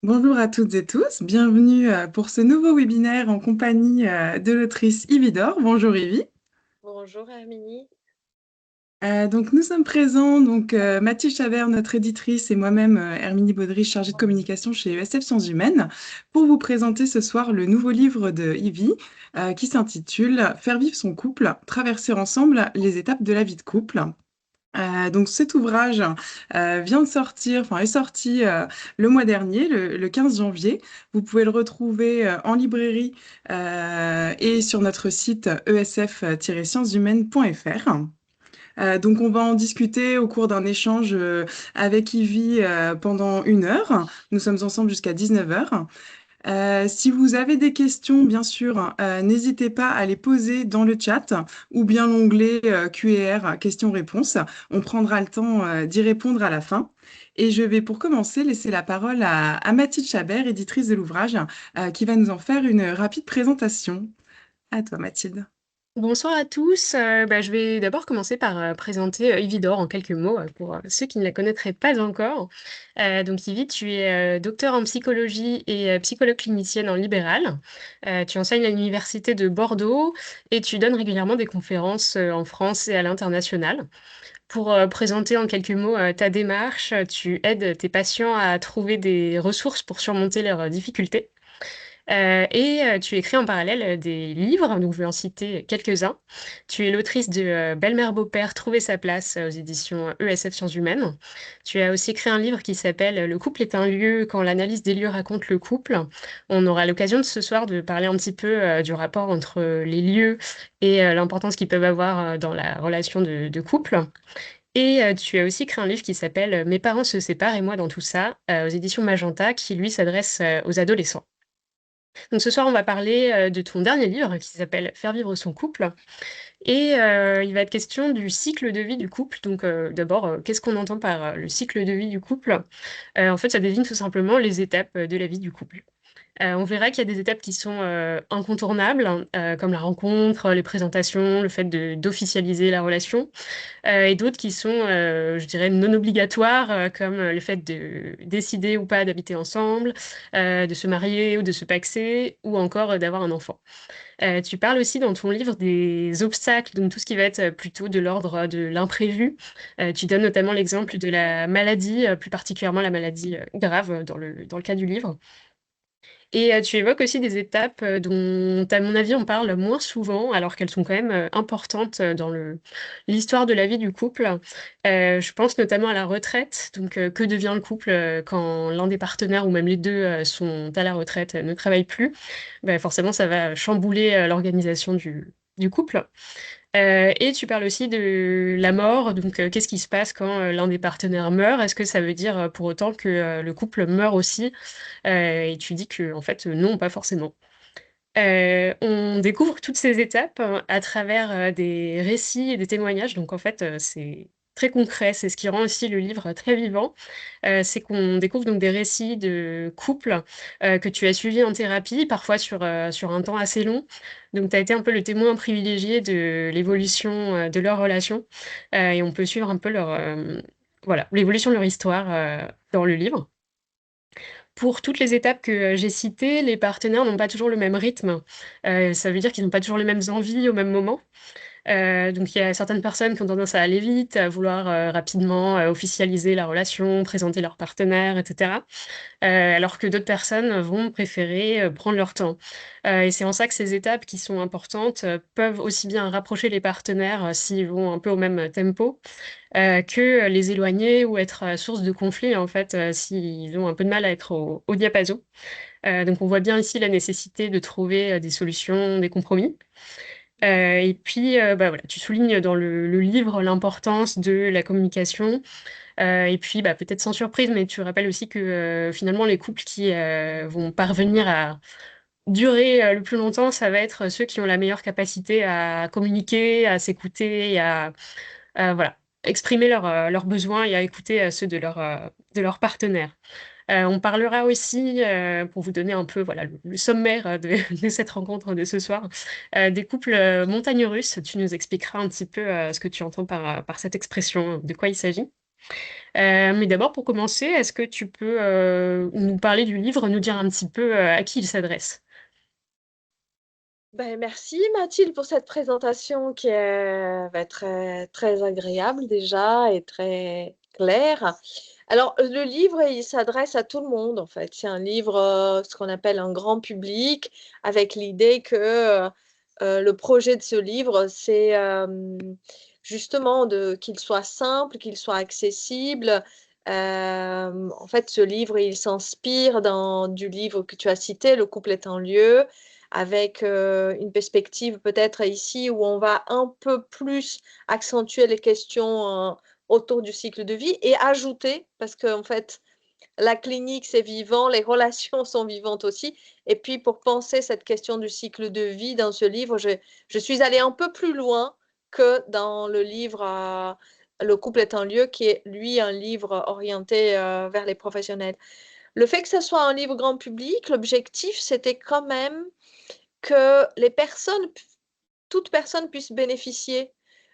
Bonjour à toutes et tous, bienvenue pour ce nouveau webinaire en compagnie de l'autrice Ividore. Bonjour Ivy. Bonjour Herminie. Donc nous sommes présents, Mathilde Chabert, notre éditrice, et moi-même, Herminie Baudry, chargée de communication chez ESF Sciences Humaines, pour vous présenter ce soir le nouveau livre de Ivy qui s'intitule Faire vivre son couple, traverser ensemble les étapes de la vie de couple. Donc cet ouvrage vient de sortir, enfin est sorti le mois dernier, le 15 janvier. Vous pouvez le retrouver en librairie et sur notre site esf-sciencehumaines.fr. Donc on va en discuter au cours d'un échange avec Ivy pendant 1 heure. Nous sommes ensemble jusqu'à 19 heures. Si vous avez des questions, bien sûr, n'hésitez pas à les poser dans le chat ou bien l'onglet Q&R, questions-réponses. On prendra le temps d'y répondre à la fin. Et je vais, pour commencer, laisser la parole à Mathilde Chabert, éditrice de l'ouvrage, qui va nous en faire une rapide présentation. À toi, Mathilde. Bonsoir à tous. Je vais d'abord commencer par présenter Yvidor en quelques mots pour ceux qui ne la connaîtraient pas encore. Donc Yvi, tu es docteur en psychologie et psychologue clinicienne en libéral. Tu enseignes à l'université de Bordeaux et tu donnes régulièrement des conférences en France et à l'international. Pour présenter en quelques mots ta démarche, tu aides tes patients à trouver des ressources pour surmonter leurs difficultés. Tu écris en parallèle des livres, donc je vais en citer quelques-uns. Tu es l'autrice de Belle-mère, beau-père, Trouver sa place aux éditions ESF Sciences Humaines. Tu as aussi écrit un livre qui s'appelle Le couple est un lieu, quand l'analyse des lieux raconte le couple. On aura l'occasion de ce soir de parler un petit peu du rapport entre les lieux et l'importance qu'ils peuvent avoir dans la relation de couple. Tu as aussi écrit un livre qui s'appelle Mes parents se séparent et moi dans tout ça, aux éditions Magenta, qui lui s'adresse aux adolescents. Donc ce soir, on va parler de ton dernier livre qui s'appelle Faire vivre son couple. Il va être question du cycle de vie du couple. Donc d'abord, qu'est-ce qu'on entend par le cycle de vie du couple? En fait, ça désigne tout simplement les étapes de la vie du couple. On verra qu'il y a des étapes qui sont incontournables, comme la rencontre, les présentations, le fait d'officialiser la relation, et d'autres qui sont, je dirais, non obligatoires, comme le fait de décider ou pas d'habiter ensemble, de se marier ou de se paxer, ou encore d'avoir un enfant. Tu parles aussi dans ton livre des obstacles, donc tout ce qui va être plutôt de l'ordre de l'imprévu. Tu donnes notamment l'exemple de la maladie, plus particulièrement la maladie grave dans le cas du livre. Tu évoques aussi des étapes dont, à mon avis, on parle moins souvent, alors qu'elles sont quand même importantes dans l'histoire de la vie du couple. Je pense notamment à la retraite. Donc, que devient le couple quand l'un des partenaires ou même les deux sont à la retraite, ne travaillent plus? Ben, forcément, ça va chambouler l'organisation du couple. Tu parles aussi de la mort, donc qu'est-ce qui se passe quand l'un des partenaires meurt? Est-ce que ça veut dire pour autant que le couple meurt aussi? Et tu dis que en fait, non, pas forcément. On découvre toutes ces étapes à travers des récits et des témoignages. Donc en fait, c'est très concret. C'est ce qui rend aussi le livre très vivant. C'est qu'on découvre donc des récits de couples que tu as suivis en thérapie, parfois sur un temps assez long. Donc tu as été un peu le témoin privilégié de l'évolution de leur relation. Et on peut suivre un peu voilà, l'évolution de leur histoire dans le livre. Pour toutes les étapes que j'ai citées, les partenaires n'ont pas toujours le même rythme. Ça veut dire qu'ils n'ont pas toujours les mêmes envies au même moment. Donc il y a certaines personnes qui ont tendance à aller vite, à vouloir rapidement officialiser la relation, présenter leur partenaire, etc. Alors que d'autres personnes vont préférer prendre leur temps. Et c'est en ça que ces étapes qui sont importantes peuvent aussi bien rapprocher les partenaires s'ils vont un peu au même tempo, que les éloigner ou être source de conflit, en fait, s'ils ont un peu de mal à être au diapason. Donc on voit bien ici la nécessité de trouver des solutions, des compromis. Voilà, tu soulignes dans le livre l'importance de la communication. Peut-être sans surprise, mais tu rappelles aussi que finalement, les couples qui vont parvenir à durer le plus longtemps, ça va être ceux qui ont la meilleure capacité à communiquer, à s'écouter et à, voilà, exprimer leurs besoins et à écouter ceux de leur partenaire. On parlera aussi, pour vous donner un peu voilà, le sommaire de cette rencontre de ce soir, des couples montagnes russes. Tu nous expliqueras un petit peu ce que tu entends par cette expression, de quoi il s'agit. Mais d'abord, pour commencer, est-ce que tu peux nous parler du livre, nous dire un petit peu à qui il s'adresse? Ben, merci Mathilde pour cette présentation qui est très, très agréable déjà et très claire. Alors, le livre, il s'adresse à tout le monde en fait. C'est un livre, ce qu'on appelle un grand public, avec l'idée que le projet de ce livre, c'est justement qu'il soit simple, qu'il soit accessible. En fait, ce livre, il s'inspire du livre que tu as cité, Le couple est un lieu, avec une perspective peut-être ici où on va un peu plus accentuer les questions autour du cycle de vie et ajouter, parce qu'en fait, la clinique, c'est vivant, les relations sont vivantes aussi. Et puis, pour penser cette question du cycle de vie dans ce livre, je suis allée un peu plus loin que dans le livre Le couple est un lieu, qui est, lui, un livre orienté vers les professionnels. Le fait que ce soit un livre grand public, l'objectif, c'était quand même que toute personne puisse bénéficier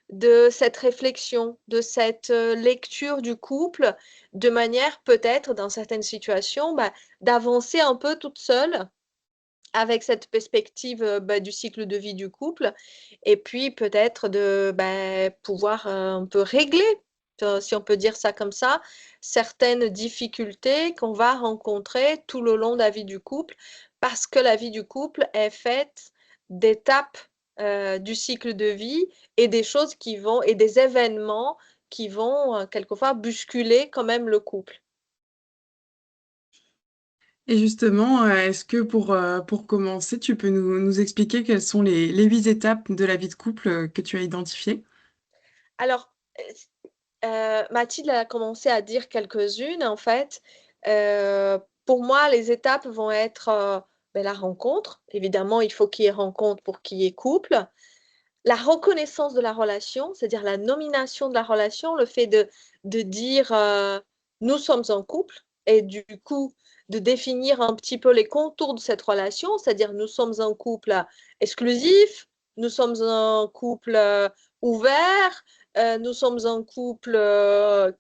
de cette réflexion, de cette lecture du couple, de manière peut-être, dans certaines situations, d'avancer un peu toute seule avec cette perspective du cycle de vie du couple, et puis peut-être de pouvoir un peu régler, si on peut dire ça comme ça, certaines difficultés qu'on va rencontrer tout le long de la vie du couple, parce que la vie du couple est faite d'étapes du cycle de vie et des choses et des événements qui vont quelquefois bousculer quand même le couple. Et justement, est-ce que pour commencer, tu peux nous expliquer quelles sont les 8 étapes de la vie de couple que tu as identifiées? Alors, Mathilde a commencé à dire quelques-unes, en fait. Pour moi, les étapes vont être la rencontre. Évidemment, il faut qu'il y ait rencontre pour qu'il y ait couple. La reconnaissance de la relation, c'est-à-dire la nomination de la relation, le fait de dire nous sommes en couple, et du coup de définir un petit peu les contours de cette relation, c'est-à-dire nous sommes un couple exclusif, nous sommes un couple ouvert, nous sommes un couple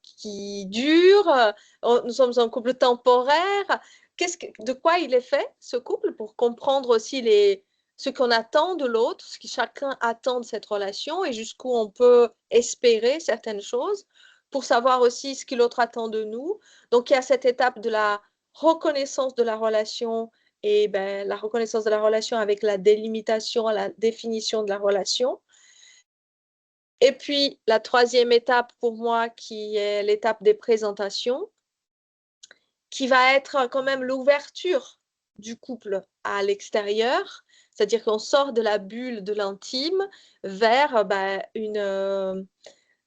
qui dure, nous sommes un couple temporaire. De quoi il est fait, ce couple, pour comprendre aussi ce qu'on attend de l'autre, ce que chacun attend de cette relation et jusqu'où on peut espérer certaines choses, pour savoir aussi ce que l'autre attend de nous. Donc, il y a cette étape de la reconnaissance de la relation, et la reconnaissance de la relation avec la délimitation, la définition de la relation. Et puis, la troisième étape pour moi, qui est l'étape des présentations, qui va être quand même l'ouverture du couple à l'extérieur, c'est-à-dire qu'on sort de la bulle de l'intime vers une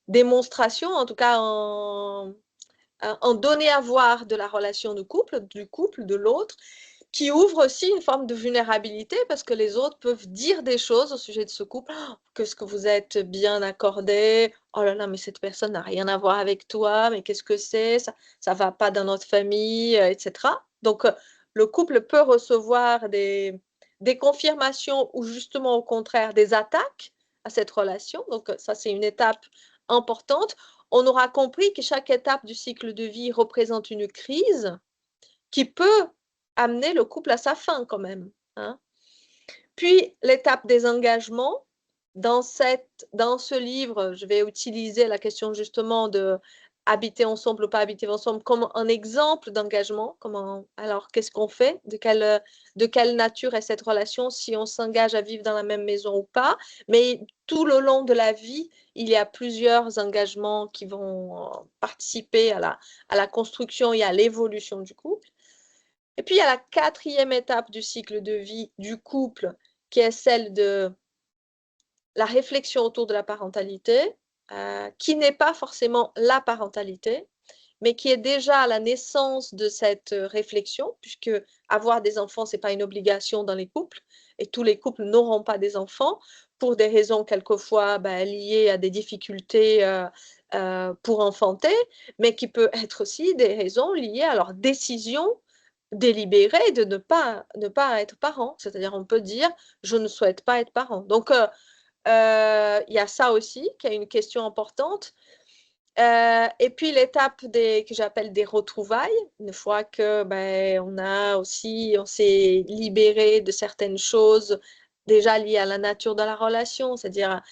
démonstration, en tout cas en donner à voir de la relation de couple, du couple, de l'autre, qui ouvre aussi une forme de vulnérabilité, parce que les autres peuvent dire des choses au sujet de ce couple. Oh, qu'est-ce que vous êtes bien accordé, oh là là, mais cette personne n'a rien à voir avec toi, mais qu'est-ce que c'est, ça va pas dans notre famille, etc. Donc, le couple peut recevoir des confirmations ou justement au contraire des attaques à cette relation. Donc, ça, c'est une étape importante. On aura compris que chaque étape du cycle de vie représente une crise qui peut amener le couple à sa fin quand même, hein. Puis l'étape des engagements. Dans ce livre, je vais utiliser la question justement de habiter ensemble ou pas habiter ensemble comme un exemple d'engagement. Alors, qu'est-ce qu'on fait? De quelle nature est cette relation, si on s'engage à vivre dans la même maison ou pas? Mais tout le long de la vie, il y a plusieurs engagements qui vont participer à la construction et à l'évolution du couple. Et puis, il y a la quatrième étape du cycle de vie du couple, qui est celle de la réflexion autour de la parentalité, qui n'est pas forcément la parentalité, mais qui est déjà à la naissance de cette réflexion, puisque avoir des enfants, ce n'est pas une obligation dans les couples, et tous les couples n'auront pas des enfants, pour des raisons quelquefois liées à des difficultés pour enfanter, mais qui peut être aussi des raisons liées à leur décision délibérée de ne pas être parent. C'est-à-dire, on peut dire, je ne souhaite pas être parent. Donc, il y a ça aussi, qui est une question importante. Et puis l'étape que j'appelle des retrouvailles, une fois que on s'est libéré de certaines choses déjà liées à la nature de la relation, c'est-à-dire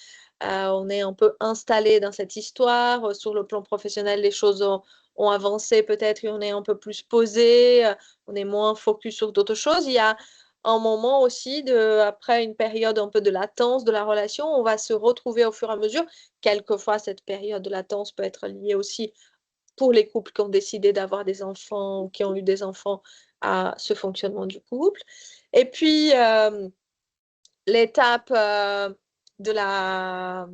on est un peu installé dans cette histoire, sur le plan professionnel, les choses ont avancé peut-être et on est un peu plus posé, on est moins focus sur d'autres choses. Il y a un moment aussi, après une période un peu de latence de la relation, on va se retrouver au fur et à mesure. Quelquefois, cette période de latence peut être liée aussi pour les couples qui ont décidé d'avoir des enfants ou qui ont eu des enfants à ce fonctionnement du couple. Et puis, l'étape de la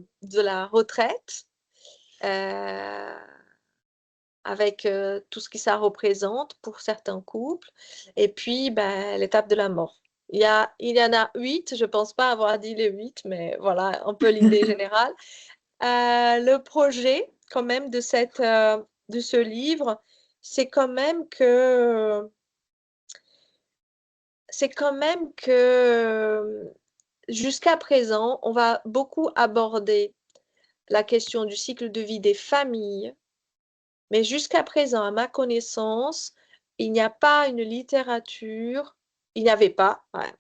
retraite, euh, avec tout ce que ça représente pour certains couples. Et puis, l'étape de la mort. Il y en a 8, je ne pense pas avoir dit les 8, mais voilà un peu l'idée générale. Le projet, quand même, de ce livre, c'est quand même que, jusqu'à présent, on va beaucoup aborder la question du cycle de vie des familles, mais jusqu'à présent, à ma connaissance, il n'y a pas une littérature, il n'y avait pas, ouais.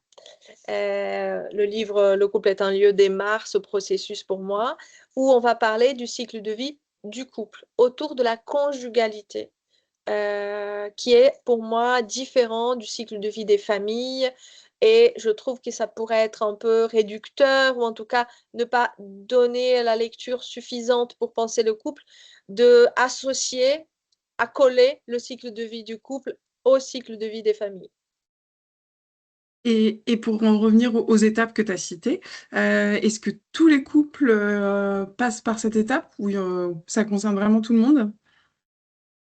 Le livre Le couple est un lieu démarre ce processus pour moi, où on va parler du cycle de vie du couple, autour de la conjugalité, qui est pour moi différent du cycle de vie des familles. Et je trouve que ça pourrait être un peu réducteur, ou en tout cas ne pas donner la lecture suffisante pour penser le couple, de associer, accoler le cycle de vie du couple au cycle de vie des familles. Et pour en revenir aux étapes que tu as citées, est-ce que tous les couples passent par cette étape ou ça concerne vraiment tout le monde?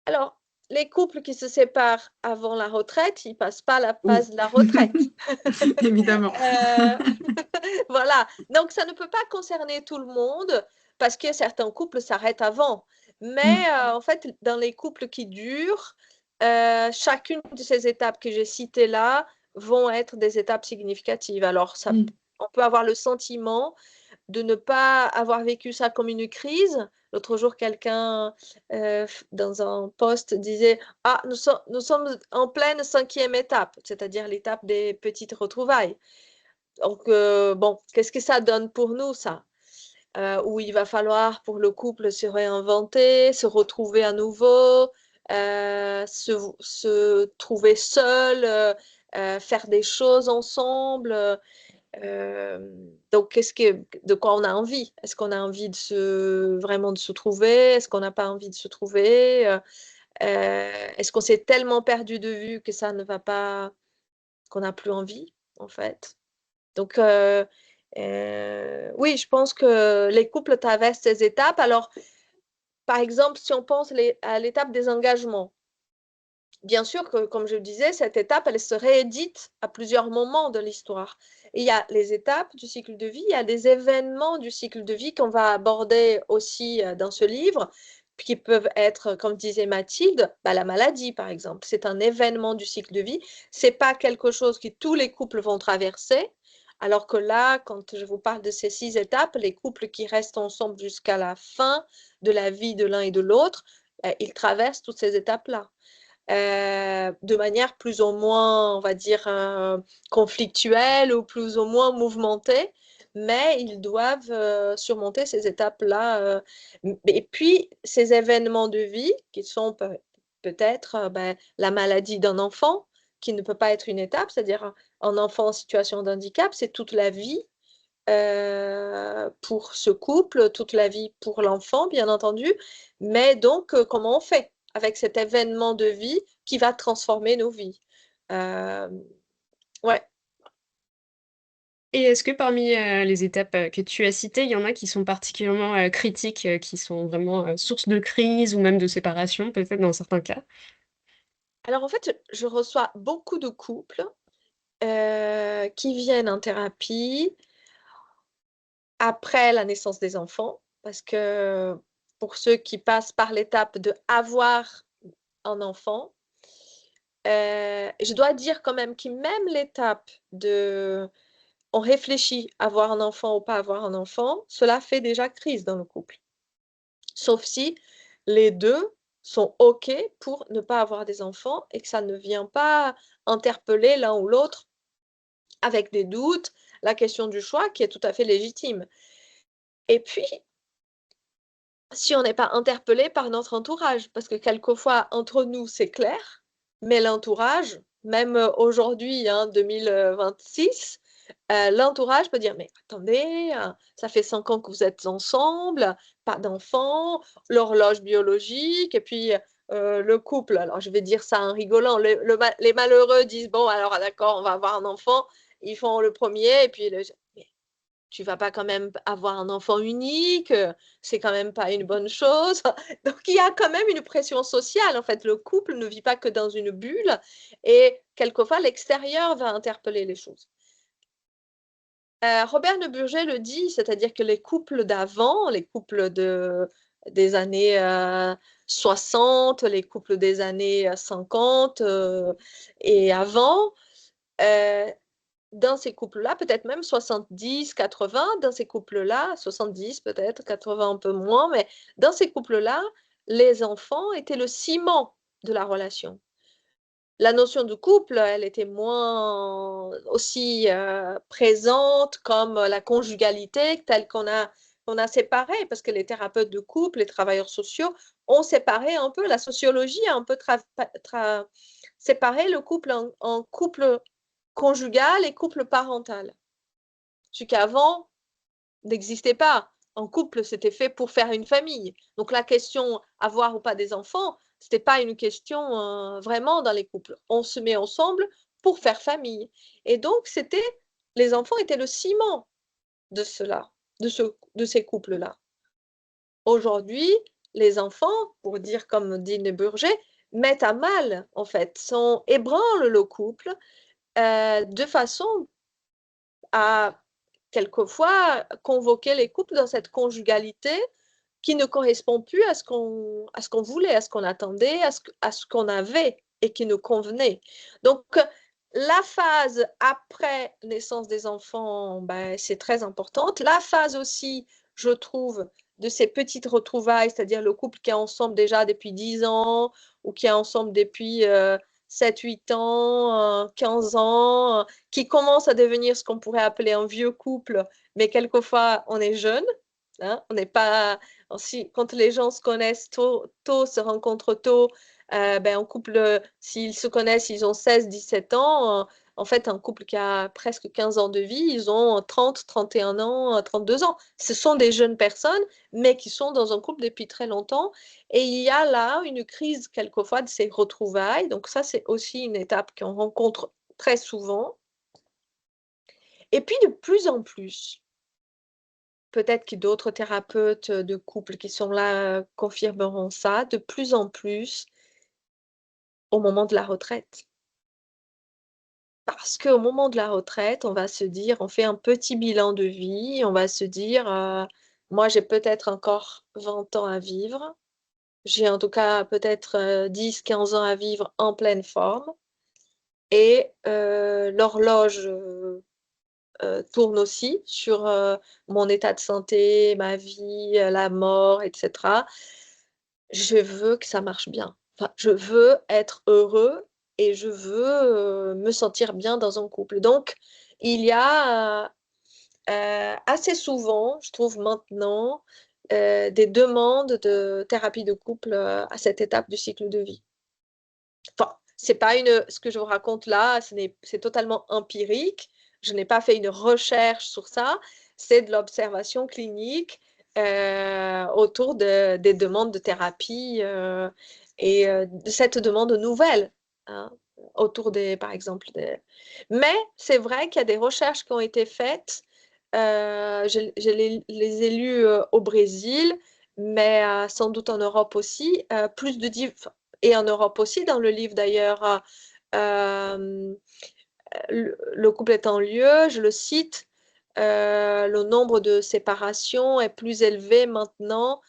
Alors, les couples qui se séparent avant la retraite, ils passent pas la Oui, phase de la retraite. évidemment. Euh, Voilà. Donc, ça ne peut pas concerner tout le monde parce que certains couples s'arrêtent avant. Mais Mm, en fait, dans les couples qui durent, chacune de ces étapes que j'ai citées là vont être des étapes significatives. Alors, mm. on peut avoir le sentiment de ne pas avoir vécu ça comme une crise. L'autre jour, quelqu'un dans un post disait: Ah, nous sommes en pleine 5e étape, c'est-à-dire l'étape des petites retrouvailles. Donc, bon, qu'est-ce que ça donne pour nous, ça? Où il va falloir pour le couple se réinventer, se retrouver à nouveau, se trouver seul, faire des choses ensemble. Donc, de quoi on a envie? Est-ce qu'on a envie vraiment de se trouver? Est-ce qu'on n'a pas envie de se trouver? Est-ce qu'on s'est tellement perdu de vue que ça ne va pas, qu'on n'a plus envie, en fait? Donc, oui, je pense que les couples traversent ces étapes. Alors, par exemple, si on pense à l'étape des engagements, bien sûr que, comme je le disais, cette étape, elle se réédite à plusieurs moments de l'histoire. Il y a les étapes du cycle de vie, il y a des événements du cycle de vie qu'on va aborder aussi dans ce livre, qui peuvent être, comme disait Mathilde, la maladie, par exemple. C'est un événement du cycle de vie. C'est pas quelque chose que tous les couples vont traverser. Alors que là, quand je vous parle de ces 6 étapes, les couples qui restent ensemble jusqu'à la fin de la vie de l'un et de l'autre, ils traversent toutes ces étapes-là. De manière plus ou moins, on va dire, conflictuelle ou plus ou moins mouvementée, mais ils doivent surmonter ces étapes-là. Et puis, ces événements de vie qui sont peut-être la maladie d'un enfant, qui ne peut pas être une étape, c'est-à-dire un enfant en situation de handicap, c'est toute la vie pour ce couple, toute la vie pour l'enfant, bien entendu. Mais donc, comment on fait avec cet événement de vie qui va transformer nos vies? Euh, ouais. Et est-ce que parmi les étapes que tu as citées, il y en a qui sont particulièrement critiques, qui sont vraiment source de crise ou même de séparation, peut-être dans certains cas? Alors, en fait, je reçois beaucoup de couples qui viennent en thérapie après la naissance des enfants, parce que pour ceux qui passent par l'étape de avoir un enfant, je dois dire quand même que même l'étape de on réfléchit à avoir un enfant ou pas avoir un enfant, cela fait déjà crise dans le couple. Sauf si les deux sont OK pour ne pas avoir des enfants et que ça ne vient pas interpeller l'un ou l'autre avec des doutes, la question du choix qui est tout à fait légitime. Et puis, si on n'est pas interpellé par notre entourage, parce que quelquefois, entre nous, c'est clair, mais l'entourage, même aujourd'hui, 2026, l'entourage peut dire, mais attendez, ça fait 5 ans que vous êtes ensemble, pas d'enfants, l'horloge biologique, et puis le couple, alors je vais dire ça en rigolant, les malheureux disent, bon, alors d'accord, on va avoir un enfant, ils font le premier, et puis tu vas pas quand même avoir un enfant unique, c'est quand même pas une bonne chose. Donc il y a quand même une pression sociale. En fait, le couple ne vit pas que dans une bulle et quelquefois l'extérieur va interpeller les choses. Robert de Burgès le dit, c'est-à-dire que les couples d'avant, les couples des années 60, les couples des années 50 et avant, dans ces couples-là, peut-être même 70, 80, dans ces couples-là, 70 peut-être, 80 un peu moins, mais dans ces couples-là, les enfants étaient le ciment de la relation. La notion de couple, elle était moins aussi présente comme la conjugalité telle qu'on a séparé, parce que les thérapeutes de couple, les travailleurs sociaux ont séparé un peu, la sociologie a un peu séparé le couple en couple conjugal et couple parental. Ce qu'avant n'existait pas. En couple, c'était fait pour faire une famille. Donc la question avoir ou pas des enfants, c'était pas une question vraiment dans les couples. On se met ensemble pour faire famille. Et donc les enfants étaient le ciment de cela, de ces couples-là. Aujourd'hui, les enfants, pour dire comme dit Burgès, mettent à mal, en fait, ébranlent le couple de façon à quelquefois convoquer les couples dans cette conjugalité qui ne correspond plus à ce qu'on voulait, à ce qu'on attendait, à ce qu'on avait et qui nous convenait. Donc, la phase après naissance des enfants, ben, c'est très importante. La phase aussi, je trouve, de ces petites retrouvailles, c'est-à-dire le couple qui est ensemble déjà depuis 10 ans ou qui est ensemble depuis 7, 8 ans, 15 ans, qui commence à devenir ce qu'on pourrait appeler un vieux couple, mais quelquefois on est jeune, hein, on n'est pas, quand les gens se connaissent tôt se rencontrent tôt, ben, un couple, s'ils se connaissent, ils ont 16, 17 ans, en fait, un couple qui a presque 15 ans de vie, ils ont 30, 31 ans, 32 ans. Ce sont des jeunes personnes, mais qui sont dans un couple depuis très longtemps. Et il y a là une crise quelquefois de ces retrouvailles. Donc ça, c'est aussi une étape qu'on rencontre très souvent. Et puis de plus en plus, peut-être que d'autres thérapeutes de couple qui sont là confirmeront ça, de plus en plus au moment de la retraite. Parce qu'au moment de la retraite, on va se dire, on fait un petit bilan de vie, on va se dire, moi j'ai peut-être encore 20 ans à vivre, j'ai en tout cas peut-être 10, 15 ans à vivre en pleine forme, et l'horloge tourne aussi sur mon état de santé, ma vie, la mort, etc. Je veux que ça marche bien. Enfin, je veux être heureux et je veux me sentir bien dans un couple. Donc, il y a assez souvent, je trouve maintenant, des demandes de thérapie de couple à cette étape du cycle de vie. Enfin, c'est pas ce que je vous raconte là, c'est totalement empirique. Je n'ai pas fait une recherche sur ça. C'est de l'observation clinique autour des demandes de thérapie et de cette demande nouvelle, hein, autour par exemple, Mais c'est vrai qu'il y a des recherches qui ont été faites. Je les ai lues au Brésil, mais sans doute en Europe aussi. Et en Europe aussi, dans le livre d'ailleurs, le couple est en lieu, je le cite, le nombre de séparations est plus élevé maintenant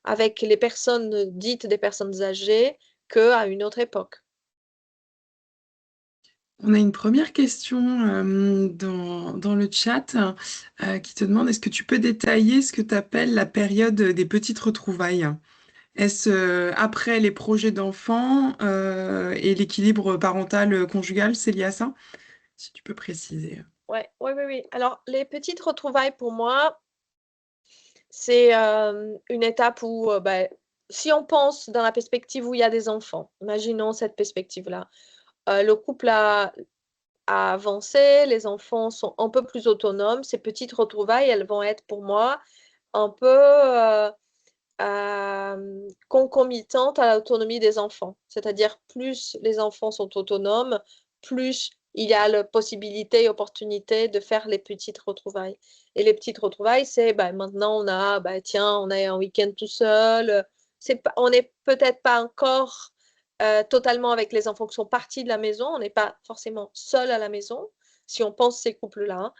avec les personnes dites des personnes âgées qu'à une autre époque. On a une première question dans le chat qui te demande, est-ce que tu peux détailler ce que tu appelles la période des petites retrouvailles? Est-ce après les projets d'enfants et l'équilibre parental conjugal, c'est lié à ça? Si tu peux préciser. Ouais, oui, oui, oui. Alors, les petites retrouvailles, pour moi, c'est une étape où, si on pense dans la perspective où il y a des enfants, imaginons cette perspective-là. Le couple a avancé, les enfants sont un peu plus autonomes. Ces petites retrouvailles, elles vont être pour moi un peu concomitantes à l'autonomie des enfants. C'est-à-dire, plus les enfants sont autonomes, plus il y a la possibilité et opportunité de faire les petites retrouvailles. Et les petites retrouvailles, c'est maintenant on a, tiens, on est un week-end tout seul. On n'est peut-être pas encore totalement avec les enfants qui sont partis de la maison. On n'est pas forcément seul à la maison, si on pense ces couples-là. Hein.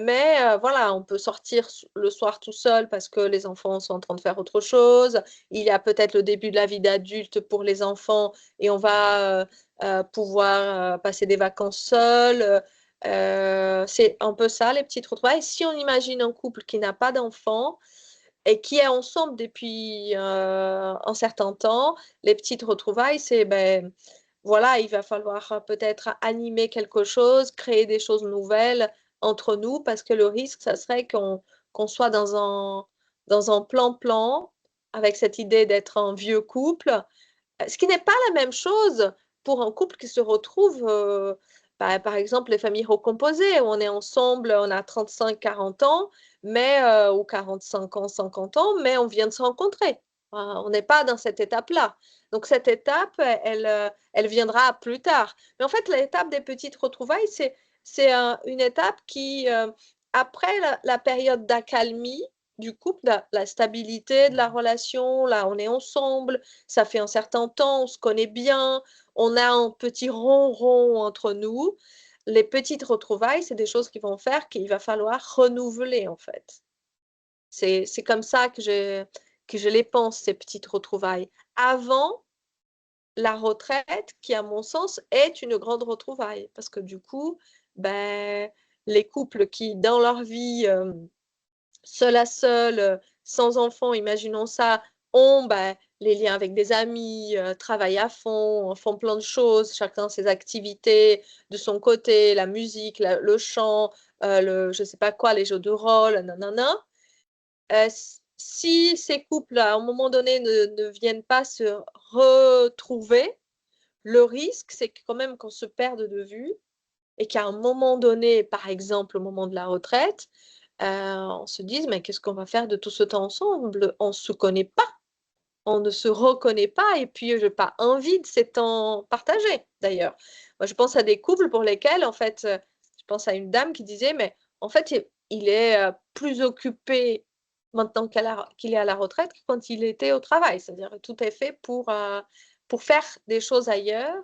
Mais voilà, on peut sortir le soir tout seul parce que les enfants sont en train de faire autre chose. Il y a peut-être le début de la vie d'adulte pour les enfants et on va pouvoir passer des vacances seuls. C'est un peu ça, les petites retrouvailles. Si on imagine un couple qui n'a pas d'enfants et qui est ensemble depuis un certain temps, les petites retrouvailles, c'est voilà, il va falloir peut-être animer quelque chose, créer des choses nouvelles entre nous, parce que le risque, ça serait qu'on soit dans un plan-plan, avec cette idée d'être un vieux couple, ce qui n'est pas la même chose pour un couple qui se retrouve, par exemple, les familles recomposées, où on est ensemble, on a 35-40 ans, ou 45 ans, 50 ans, mais on vient de se rencontrer. On n'est pas dans cette étape-là. Donc, cette étape, elle viendra plus tard. Mais en fait, l'étape des petites retrouvailles, c'est une étape qui, après la période d'accalmie du couple, la stabilité de la relation, là, on est ensemble, ça fait un certain temps, on se connaît bien, on a un petit ronron entre nous. Les petites retrouvailles, c'est des choses qui vont faire qu'il va falloir renouveler, en fait. C'est comme ça que je les pense, ces petites retrouvailles. Avant la retraite, qui, à mon sens, est une grande retrouvaille. Parce que du coup, les couples qui, dans leur vie, seul à seul, sans enfants, imaginons ça, ont les liens avec des amis, travaillent à fond, font plein de choses, chacun ses activités de son côté, la musique, le chant, je sais pas quoi, les jeux de rôle, nanana. Si ces couples, à un moment donné, ne viennent pas se retrouver, le risque, c'est que quand même qu'on se perde de vue et qu'à un moment donné, par exemple au moment de la retraite, on se dise: «Mais qu'est-ce qu'on va faire de tout ce temps ensemble? On ne se connaît pas, on ne se reconnaît pas et puis j'ai pas envie de ces temps partagés», d'ailleurs. Moi, je pense à des couples pour lesquels, en fait, je pense à une dame qui disait: «Mais en fait, il est, plus occupé maintenant qu'il est à la retraite que quand il était au travail». C'est-à-dire que tout est fait pour faire des choses ailleurs.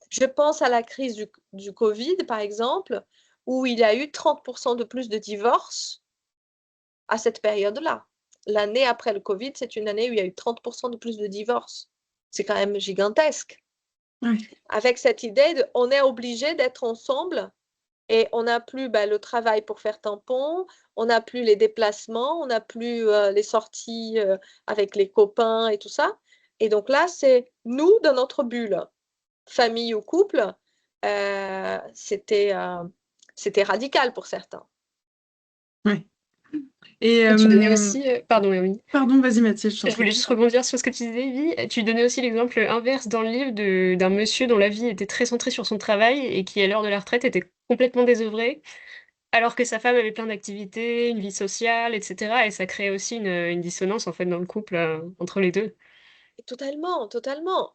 Je pense à la crise du covid, par exemple, où il y a eu 30 de plus de divorces à cette période-là. L'année après le covid, c'est une année où il y a eu 30 de plus de divorces. C'est quand même gigantesque. Ouais. Avec cette idée de on est obligé d'être ensemble et on n'a plus le travail pour faire tampon, on n'a plus les déplacements, on n'a plus les sorties avec les copains et tout ça. Et donc là, c'est nous dans notre bulle, famille ou couple. C'était radical pour certains. Ouais. Et Et tu donnais aussi, pardon, oui. pardon, vas-y Mathilde, je t'en Je voulais prie. juste rebondir sur ce que tu disais, Evie. Tu donnais aussi l'exemple inverse dans le livre d'un monsieur dont la vie était très centrée sur son travail et qui, à l'heure de la retraite, était complètement désœuvré, alors que sa femme avait plein d'activités, une vie sociale, etc. Et ça créait aussi une dissonance, en fait, dans le couple, entre les deux. Totalement, totalement.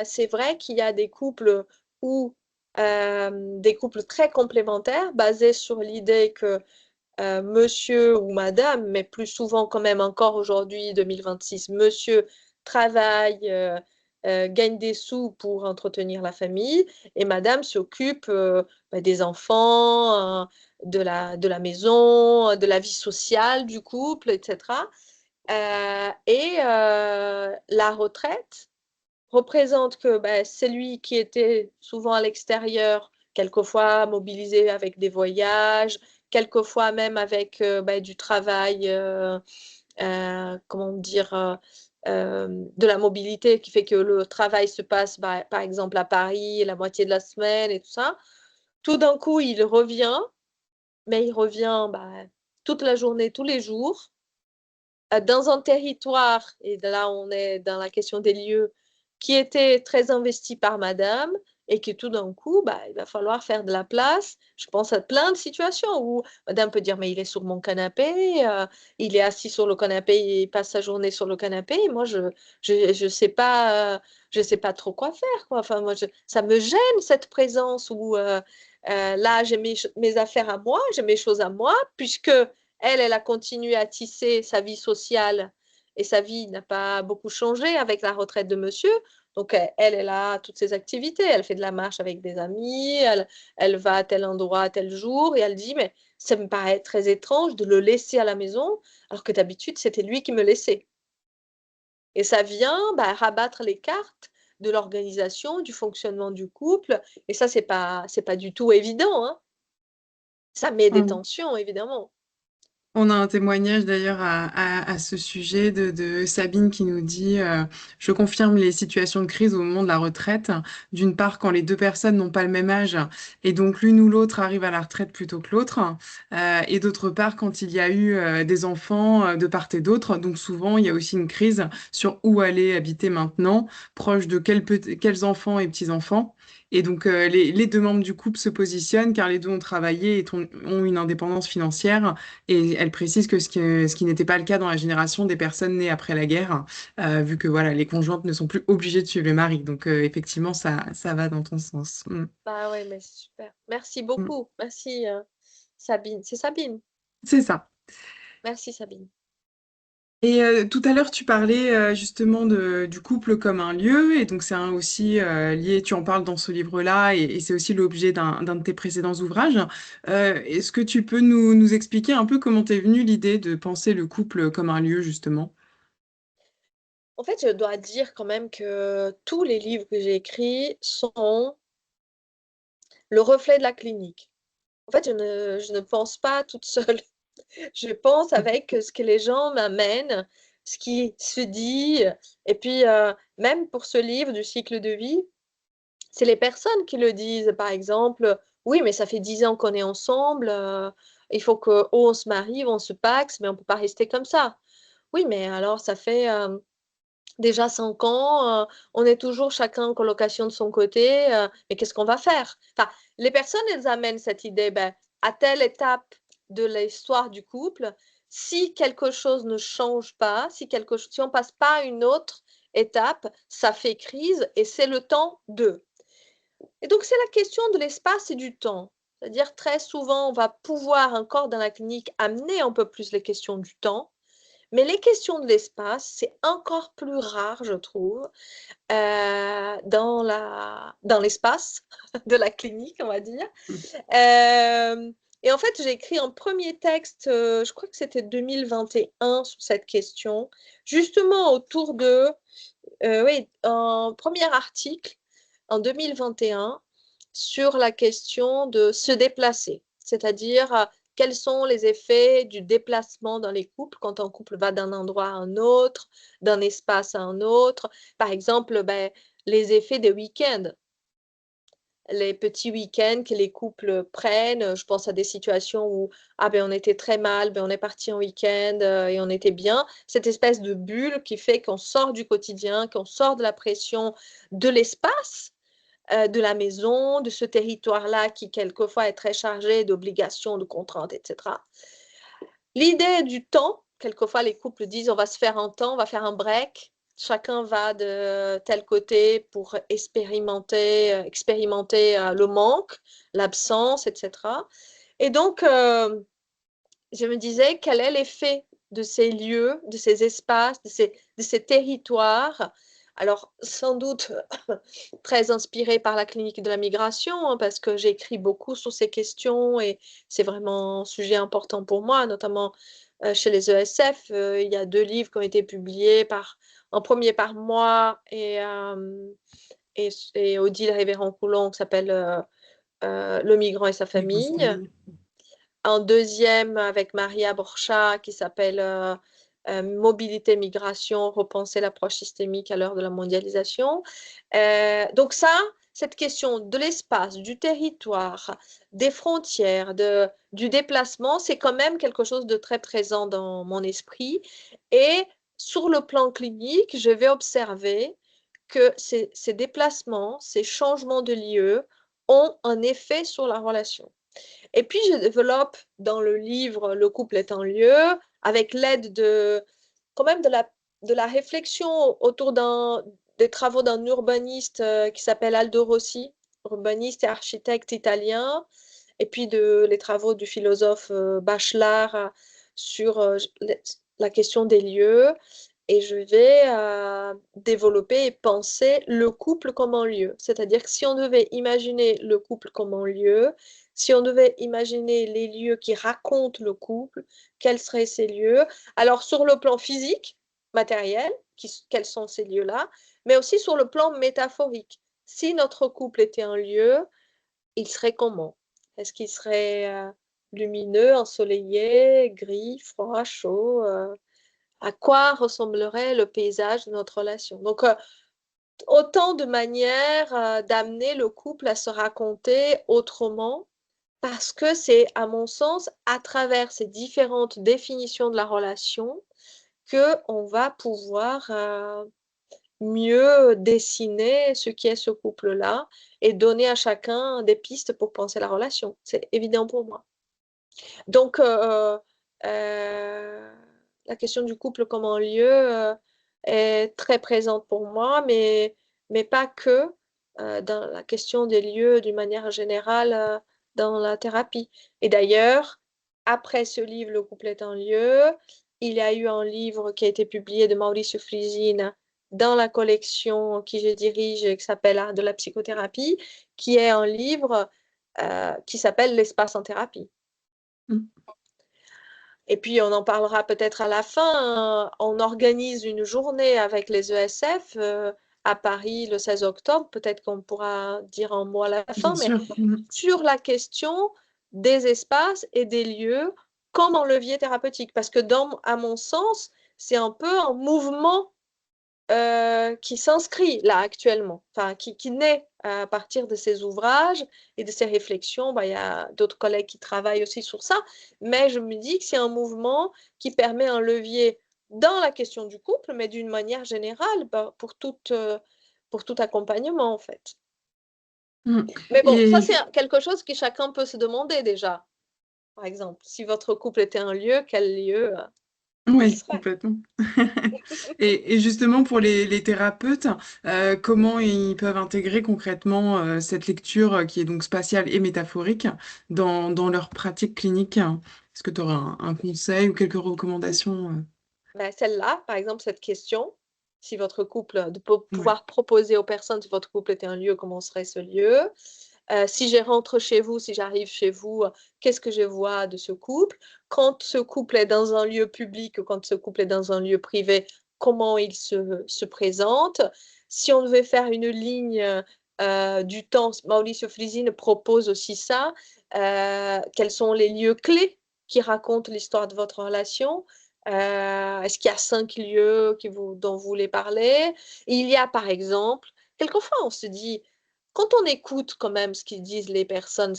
C'est vrai qu'il y a des couples où des couples très complémentaires basés sur l'idée que monsieur ou madame, mais plus souvent quand même encore aujourd'hui, 2026, monsieur travaille, gagne des sous pour entretenir la famille et madame s'occupe des enfants, de la maison, de la vie sociale du couple, etc. La retraite représente que c'est lui qui était souvent à l'extérieur quelquefois mobilisés avec des voyages, quelquefois même avec du travail, comment dire, de la mobilité qui fait que le travail se passe par exemple à Paris la moitié de la semaine et tout ça. Tout d'un coup, il revient, mais il revient toute la journée, tous les jours, dans un territoire, et là on est dans la question des lieux, qui était très investi par madame, et que tout d'un coup, il va falloir faire de la place. Je pense à plein de situations où madame peut dire, mais il est sur mon canapé, il est assis sur le canapé, il passe sa journée sur le canapé, et moi je sais pas trop quoi faire, quoi. Enfin, moi, ça me gêne cette présence où là j'ai mes affaires à moi, j'ai mes choses à moi, puisque elle a continué à tisser sa vie sociale et sa vie n'a pas beaucoup changé avec la retraite de monsieur. Donc, elle a toutes ses activités. Elle fait de la marche avec des amis, elle va à tel endroit, à tel jour, et elle dit, mais ça me paraît très étrange de le laisser à la maison, alors que d'habitude, c'était lui qui me laissait. Et ça vient rabattre les cartes de l'organisation, du fonctionnement du couple. Et ça, c'est pas du tout évident, hein. Ça met des tensions, évidemment. On a un témoignage d'ailleurs à ce sujet de Sabine qui nous dit je confirme les situations de crise au moment de la retraite. D'une part, quand les deux personnes n'ont pas le même âge et donc l'une ou l'autre arrive à la retraite plutôt que l'autre. Et d'autre part, quand il y a eu des enfants de part et d'autre. Donc souvent, il y a aussi une crise sur où aller habiter maintenant, proche de quels enfants et petits-enfants. Et donc, les deux membres du couple se positionnent car les deux ont travaillé et ont une indépendance financière. Et elle précise que ce qui n'était pas le cas dans la génération des personnes nées après la guerre, vu que voilà, les conjointes ne sont plus obligées de suivre le mari. Donc, effectivement, ça va dans ton sens. Mm. Bah ouais, mais c'est super. Merci Mm. beaucoup. Merci, Sabine. C'est Sabine. C'est ça. Merci, Sabine. Et tout à l'heure, tu parlais justement du couple comme un lieu, et donc c'est aussi lié, tu en parles dans ce livre-là, et c'est aussi l'objet d'un de tes précédents ouvrages. Est-ce que tu peux nous expliquer un peu comment t'es venue l'idée de penser le couple comme un lieu, justement? En fait, je dois dire quand même que tous les livres que j'ai écrits sont le reflet de la clinique. En fait, je ne pense pas toute seule. Je pense avec ce que les gens m'amènent, ce qui se dit. Et puis, même pour ce livre du cycle de vie, c'est les personnes qui le disent. Par exemple, oui, mais ça fait 10 ans qu'on est ensemble, il faut que on se marie, on se paxe, mais on ne peut pas rester comme ça. Oui, mais alors ça fait déjà 5 ans, on est toujours chacun en colocation de son côté, mais qu'est-ce qu'on va faire? Enfin, les personnes, elles amènent cette idée, à telle étape de l'histoire du couple, si quelque chose ne change pas, si on passe pas à une autre étape, ça fait crise et c'est le temps de. Et donc, c'est la question de l'espace et du temps. C'est-à-dire, très souvent, on va pouvoir encore dans la clinique amener un peu plus les questions du temps, mais les questions de l'espace, c'est encore plus rare, je trouve, dans l'espace de la clinique, on va dire. Et en fait, j'ai écrit un premier texte, je crois que c'était 2021, sur cette question, justement autour de, oui, un premier article en 2021 sur la question de se déplacer, c'est-à-dire quels sont les effets du déplacement dans les couples quand un couple va d'un endroit à un autre, d'un espace à un autre. Par exemple, les effets des week-ends, les petits week-ends que les couples prennent. Je pense à des situations où on était très mal, on est parti en week-end et on était bien. Cette espèce de bulle qui fait qu'on sort du quotidien, qu'on sort de la pression de l'espace, de la maison, de ce territoire-là qui quelquefois est très chargé d'obligations, de contraintes, etc. L'idée du temps, quelquefois les couples disent on va se faire un temps, on va faire un break. Chacun va de tel côté pour expérimenter le manque, l'absence, etc. Et donc, je me disais, quel est l'effet de ces lieux, de ces espaces, de ces territoires? Alors, sans doute très inspirée par la clinique de la migration, hein, parce que j'écris beaucoup sur ces questions et c'est vraiment un sujet important pour moi, notamment chez les ESF. Il y a 2 livres qui ont été publiés, un premier par moi et Odile Révérend-Coulon, qui s'appelle Le migrant et sa famille. Un deuxième avec Maria Borchardt qui s'appelle Mobilité, migration, repenser l'approche systémique à l'heure de la mondialisation. Donc ça, cette question de l'espace, du territoire, des frontières, du déplacement, c'est quand même quelque chose de très présent dans mon esprit. Et sur le plan clinique, je vais observer que ces déplacements, ces changements de lieu ont un effet sur la relation. Et puis, je développe dans le livre Le couple est un lieu, avec l'aide quand même de la réflexion autour des travaux d'un urbaniste qui s'appelle Aldo Rossi, urbaniste et architecte italien, et puis les travaux du philosophe Bachelard sur la question des lieux. Et je vais développer et penser le couple comme un lieu. C'est-à-dire que si on devait imaginer le couple comme un lieu, si on devait imaginer les lieux qui racontent le couple, quels seraient ces lieux? Alors, sur le plan physique, matériel, quels sont ces lieux-là, mais aussi sur le plan métaphorique. Si notre couple était un lieu, il serait comment? Est-ce qu'il serait lumineux, ensoleillé, gris, froid, chaud? À quoi ressemblerait le paysage de notre relation? Donc, autant de manières d'amener le couple à se raconter autrement, parce que c'est, à mon sens, à travers ces différentes définitions de la relation qu'on va pouvoir mieux dessiner ce qui est ce couple-là et donner à chacun des pistes pour penser la relation. C'est évident pour moi. Donc, la question du couple comme un lieu est très présente pour moi, mais pas que dans la question des lieux d'une manière générale dans la thérapie. Et d'ailleurs, après ce livre, Le couple est un lieu, il y a eu un livre qui a été publié de Mauricio Frisin dans la collection qui je dirige, qui s'appelle Art de la psychothérapie, qui est un livre qui s'appelle L'espace en thérapie. Et puis, on en parlera peut-être à la fin. On organise une journée avec les ESF à Paris le 16 octobre. Peut-être qu'on pourra dire un mot à la fin, mais sur la question des espaces et des lieux comme un levier thérapeutique. Parce que, à mon sens, c'est un peu un mouvement qui s'inscrit là actuellement, enfin qui naît à partir de ces ouvrages et de ces réflexions. Il y a d'autres collègues qui travaillent aussi sur ça, mais je me dis que c'est un mouvement qui permet un levier dans la question du couple, mais d'une manière générale pour tout accompagnement en fait. Mais bon, ça c'est quelque chose que chacun peut se demander déjà. Par exemple, si votre couple était un lieu, quel lieu Oui, complètement. Et justement, pour les thérapeutes, comment ils peuvent intégrer concrètement cette lecture qui est donc spatiale et métaphorique dans leur pratique clinique? Est-ce que tu aurais un conseil ou quelques recommandations? Celle-là, par exemple, cette question, si votre couple, de pouvoir proposer aux personnes si votre couple était un lieu, comment serait ce lieu? Si je rentre chez vous, si j'arrive chez vous, qu'est-ce que je vois de ce couple? Quand ce couple est dans un lieu public ou quand ce couple est dans un lieu privé, comment il se présente? Si on devait faire une ligne du temps, Mauricio Frisin propose aussi ça. Quels sont les lieux clés qui racontent l'histoire de votre relation? Est-ce qu'il y a 5 lieux dont vous voulez parler? Il y a, par exemple, quelquefois, on se dit, quand on écoute quand même ce qu'ils disent les personnes,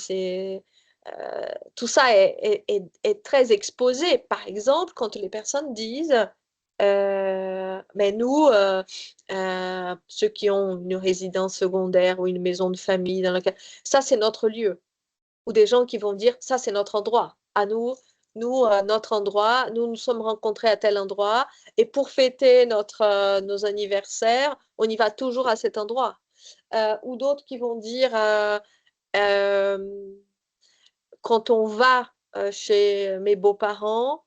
tout ça est très exposé. Par exemple, quand les personnes disent, mais nous, ceux qui ont une résidence secondaire ou une maison de famille dans laquelle, ça c'est notre lieu. Ou des gens qui vont dire, ça c'est notre endroit. À nous, notre endroit, nous nous sommes rencontrés à tel endroit, et pour fêter nos anniversaires, on y va toujours à cet endroit. Ou d'autres qui vont dire, quand on va chez mes beaux-parents,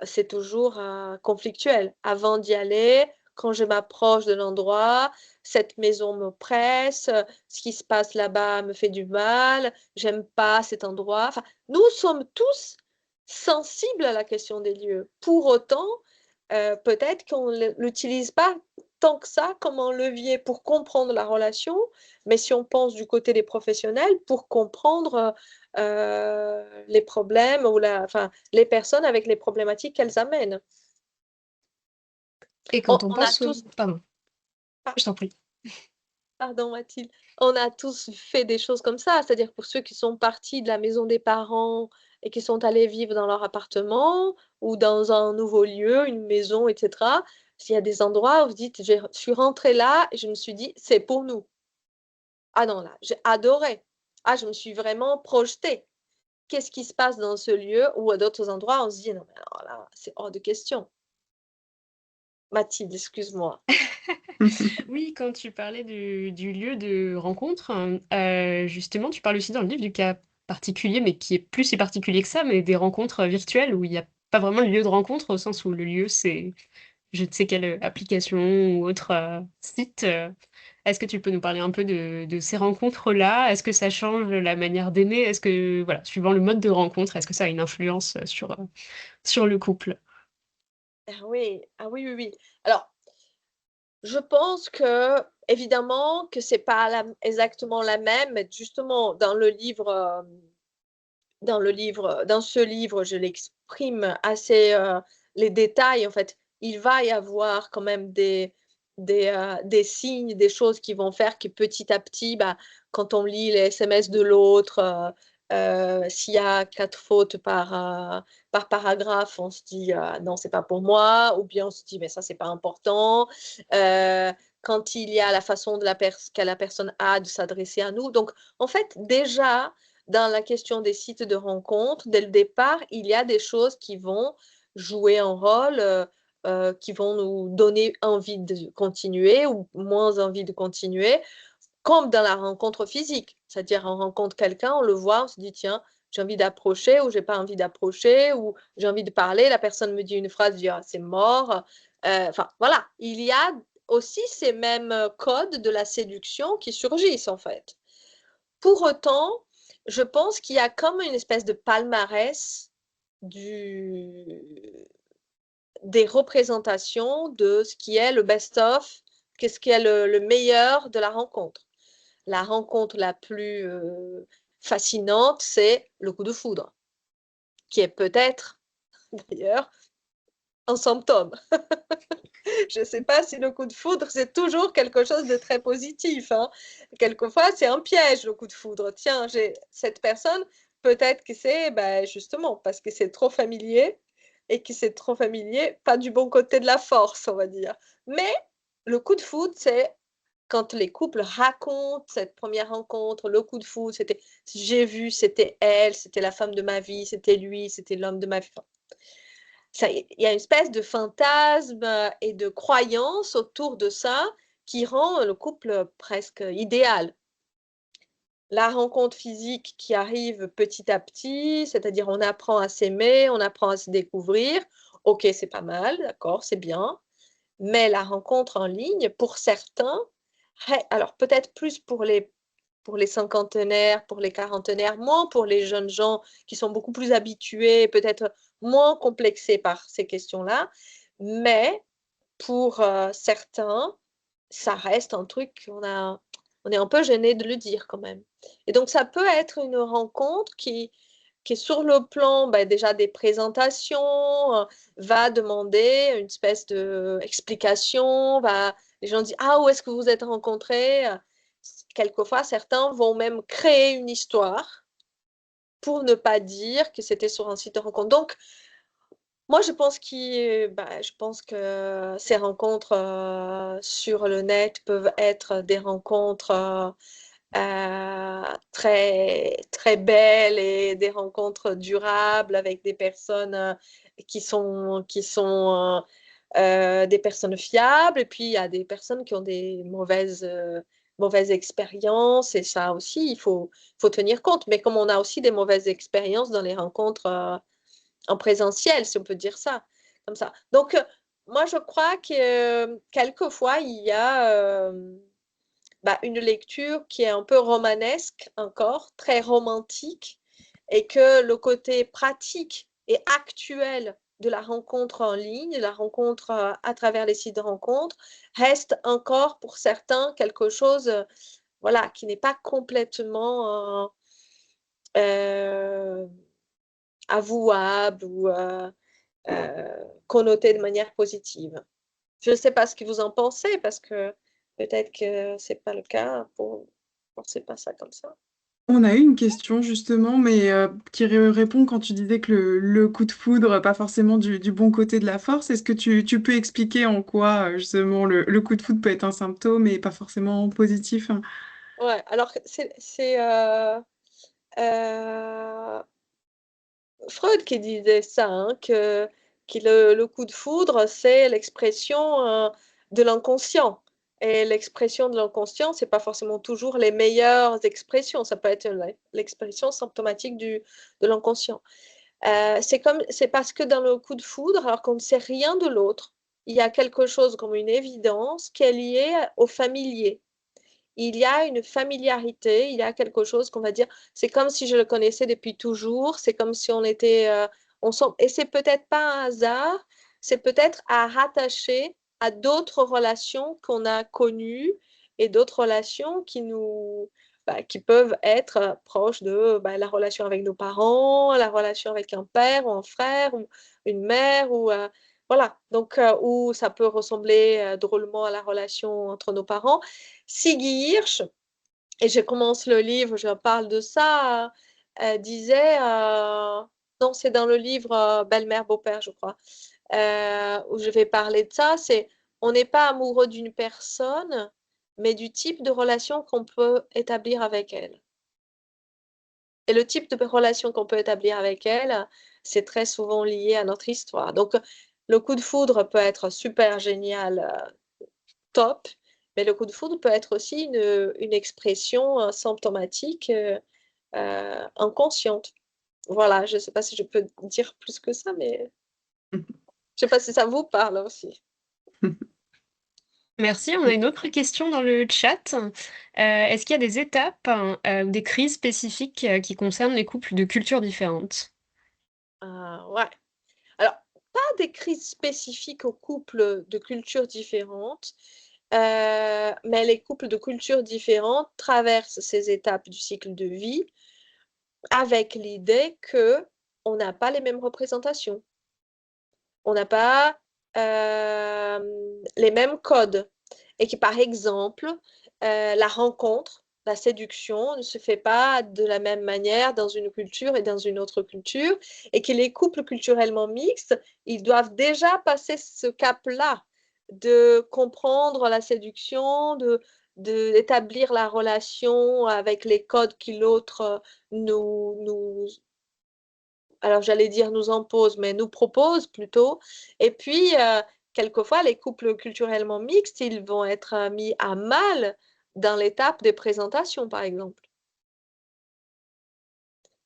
c'est toujours conflictuel. Avant d'y aller, quand je m'approche de l'endroit, cette maison me presse, ce qui se passe là-bas me fait du mal, j'aime pas cet endroit. Enfin, nous sommes tous sensibles à la question des lieux. Pour autant, peut-être qu'on ne l'utilise pas tant que ça comme un levier pour comprendre la relation, mais si on pense du côté des professionnels, pour comprendre les problèmes ou les personnes avec les problématiques qu'elles amènent. Et quand on On a pense tous, pardon, je t'en prie. pardon Mathilde, on a tous fait des choses comme ça, c'est-à-dire pour ceux qui sont partis de la maison des parents et qui sont allés vivre dans leur appartement ou dans un nouveau lieu, une maison, etc. S'il y a des endroits où vous dites, je suis rentrée là et je me suis dit, c'est pour nous. Ah non, là, j'ai adoré. Ah, je me suis vraiment projetée. Qu'est-ce qui se passe dans ce lieu ou à d'autres endroits, on se dit, non, mais alors là, c'est hors de question. Mathilde, excuse-moi. Oui, quand tu parlais du lieu de rencontre, justement, tu parles aussi dans le livre du cas particulier, mais qui est plus si particulier que ça, mais des rencontres virtuelles où il n'y a pas vraiment le lieu de rencontre, au sens où le lieu, c'est je ne sais quelle application ou autre site. Est-ce que tu peux nous parler un peu de ces rencontres-là? Est-ce que ça change la manière d'aimer? Est-ce que, voilà, suivant le mode de rencontre, est-ce que ça a une influence sur le couple? Ah oui, ah oui, oui, oui. Alors, je pense que, évidemment, que c'est pas exactement la même, mais justement, dans ce livre, je l'exprime assez, les détails, en fait. Il va y avoir quand même des signes, des choses qui vont faire que petit à petit, bah, quand on lit les SMS de l'autre, s'il y a 4 fautes par paragraphe, on se dit: «Non, c'est pas pour moi», ou bien on se dit: «Mais ça, c'est pas important». Heu, Quand il y a la façon de que la personne a de s'adresser à nous. Donc en fait, déjà, dans la question des sites de rencontres, dès le départ, il y a des choses qui vont jouer un rôle, qui vont nous donner envie de continuer ou moins envie de continuer, comme dans la rencontre physique. C'est-à-dire, on rencontre quelqu'un, on le voit, on se dit: «Tiens, j'ai envie d'approcher» ou «J'ai pas envie d'approcher» ou «J'ai envie de parler». La personne me dit une phrase, je dis: «Ah, c'est mort». Enfin, voilà, il y a aussi ces mêmes, codes de la séduction qui surgissent, en fait. Pour autant, je pense qu'il y a comme une espèce de palmarès du des représentations de ce qui est le best-of, qu'est-ce qui est le meilleur de la rencontre. La rencontre la plus, fascinante, c'est le coup de foudre, qui est peut-être d'ailleurs un symptôme. Je ne sais pas si le coup de foudre, c'est toujours quelque chose de très positif, hein. Quelquefois, c'est un piège, le coup de foudre. Tiens, j'ai cette personne, peut-être que c'est bah, justement parce que c'est trop familier et que c'est trop familier, pas du bon côté de la force, on va dire. Mais le coup de foudre, c'est quand les couples racontent cette première rencontre, le coup de foudre, c'était j'ai vu, c'était elle, c'était la femme de ma vie, c'était lui, c'était l'homme de ma vie. Il y a une espèce de fantasme, et de croyance autour de ça qui rend le couple presque idéal. La rencontre physique qui arrive petit à petit, c'est-à-dire on apprend à s'aimer, on apprend à se découvrir. OK, c'est pas mal, d'accord, c'est bien. Mais la rencontre en ligne, pour certains, alors peut-être plus pour les cinquantenaires, pour les quarantenaires, moins pour les jeunes gens qui sont beaucoup plus habitués, peut-être moins complexés par ces questions-là. Mais pour, certains, ça reste un truc on est un peu gêné de le dire quand même. Et donc ça peut être une rencontre qui est sur le plan, bah, déjà des présentations, va demander une espèce d'explication, les gens disent: «Ah, où est-ce que vous vous êtes rencontrés?» Quelquefois, certains vont même créer une histoire pour ne pas dire que c'était sur un site de rencontre. Donc moi, je pense que ces rencontres, sur le net peuvent être des rencontres, très très belles et des rencontres durables avec des personnes, des personnes fiables et puis il y a des personnes qui ont des mauvaises expériences et ça aussi, il faut tenir compte. Mais comme on a aussi des mauvaises expériences dans les rencontres, en présentiel, si on peut dire ça, comme ça. Donc, moi je crois que, quelquefois il y a, une lecture qui est un peu romanesque encore, très romantique et que le côté pratique et actuel de la rencontre en ligne, de la rencontre à travers les sites de rencontre, reste encore pour certains quelque chose voilà, qui n'est pas complètement avouable ou connoté de manière positive. Je ne sais pas ce que vous en pensez, parce que peut-être que ce n'est pas le cas, c'est pas ça comme ça. On a eu une question justement, mais qui répond quand tu disais que le coup de foudre, pas forcément du bon côté de la force. Est-ce que tu peux expliquer en quoi justement le coup de foudre peut être un symptôme et pas forcément positif, hein? Ouais, alors c'est Freud qui disait ça, hein, que le coup de foudre, c'est l'expression de l'inconscient. Et l'expression de l'inconscient, c'est pas forcément toujours les meilleures expressions. Ça peut être l'expression symptomatique de l'inconscient. C'est parce que dans le coup de foudre, alors qu'on ne sait rien de l'autre, il y a quelque chose comme une évidence qui est liée au familier. Il y a une familiarité, il y a quelque chose qu'on va dire, c'est comme si je le connaissais depuis toujours, c'est comme si on était ensemble. Et c'est peut-être pas un hasard, c'est peut-être à rattacher à d'autres relations qu'on a connues et d'autres relations qui peuvent être proches de la relation avec nos parents, la relation avec un père ou un frère ou une mère ou voilà. Donc, où ça peut ressembler drôlement à la relation entre nos parents. Siggy Hirsch, et je commence le livre, je parle de ça, disait, non, c'est dans le livre Belle-mère, beau-père, je crois, où je vais parler de ça, c'est on n'est pas amoureux d'une personne, mais du type de relation qu'on peut établir avec elle. Et le type de relation qu'on peut établir avec elle, c'est très souvent lié à notre histoire. Donc, le coup de foudre peut être super génial, top, mais le coup de foudre peut être aussi une expression symptomatique inconsciente. Voilà, je ne sais pas si je peux dire plus que ça, mais je ne sais pas si ça vous parle aussi. Merci. On a une autre question dans le chat. Est-ce qu'il y a des étapes ou des crises spécifiques qui concernent les couples de cultures différentes? Ouais. Alors, pas des crises spécifiques aux couples de cultures différentes, mais les couples de cultures différentes traversent ces étapes du cycle de vie avec l'idée que on n'a pas les mêmes représentations. On n'a pas les mêmes codes. Et que, par exemple, la rencontre, la séduction ne se fait pas de la même manière dans une culture et dans une autre culture, et que les couples culturellement mixtes, ils doivent déjà passer ce cap-là de comprendre la séduction, d'établir la relation avec les codes que l'autre nous, alors j'allais dire nous impose, mais nous propose plutôt. Et puis, quelquefois, les couples culturellement mixtes, ils vont être mis à mal dans l'étape des présentations, par exemple.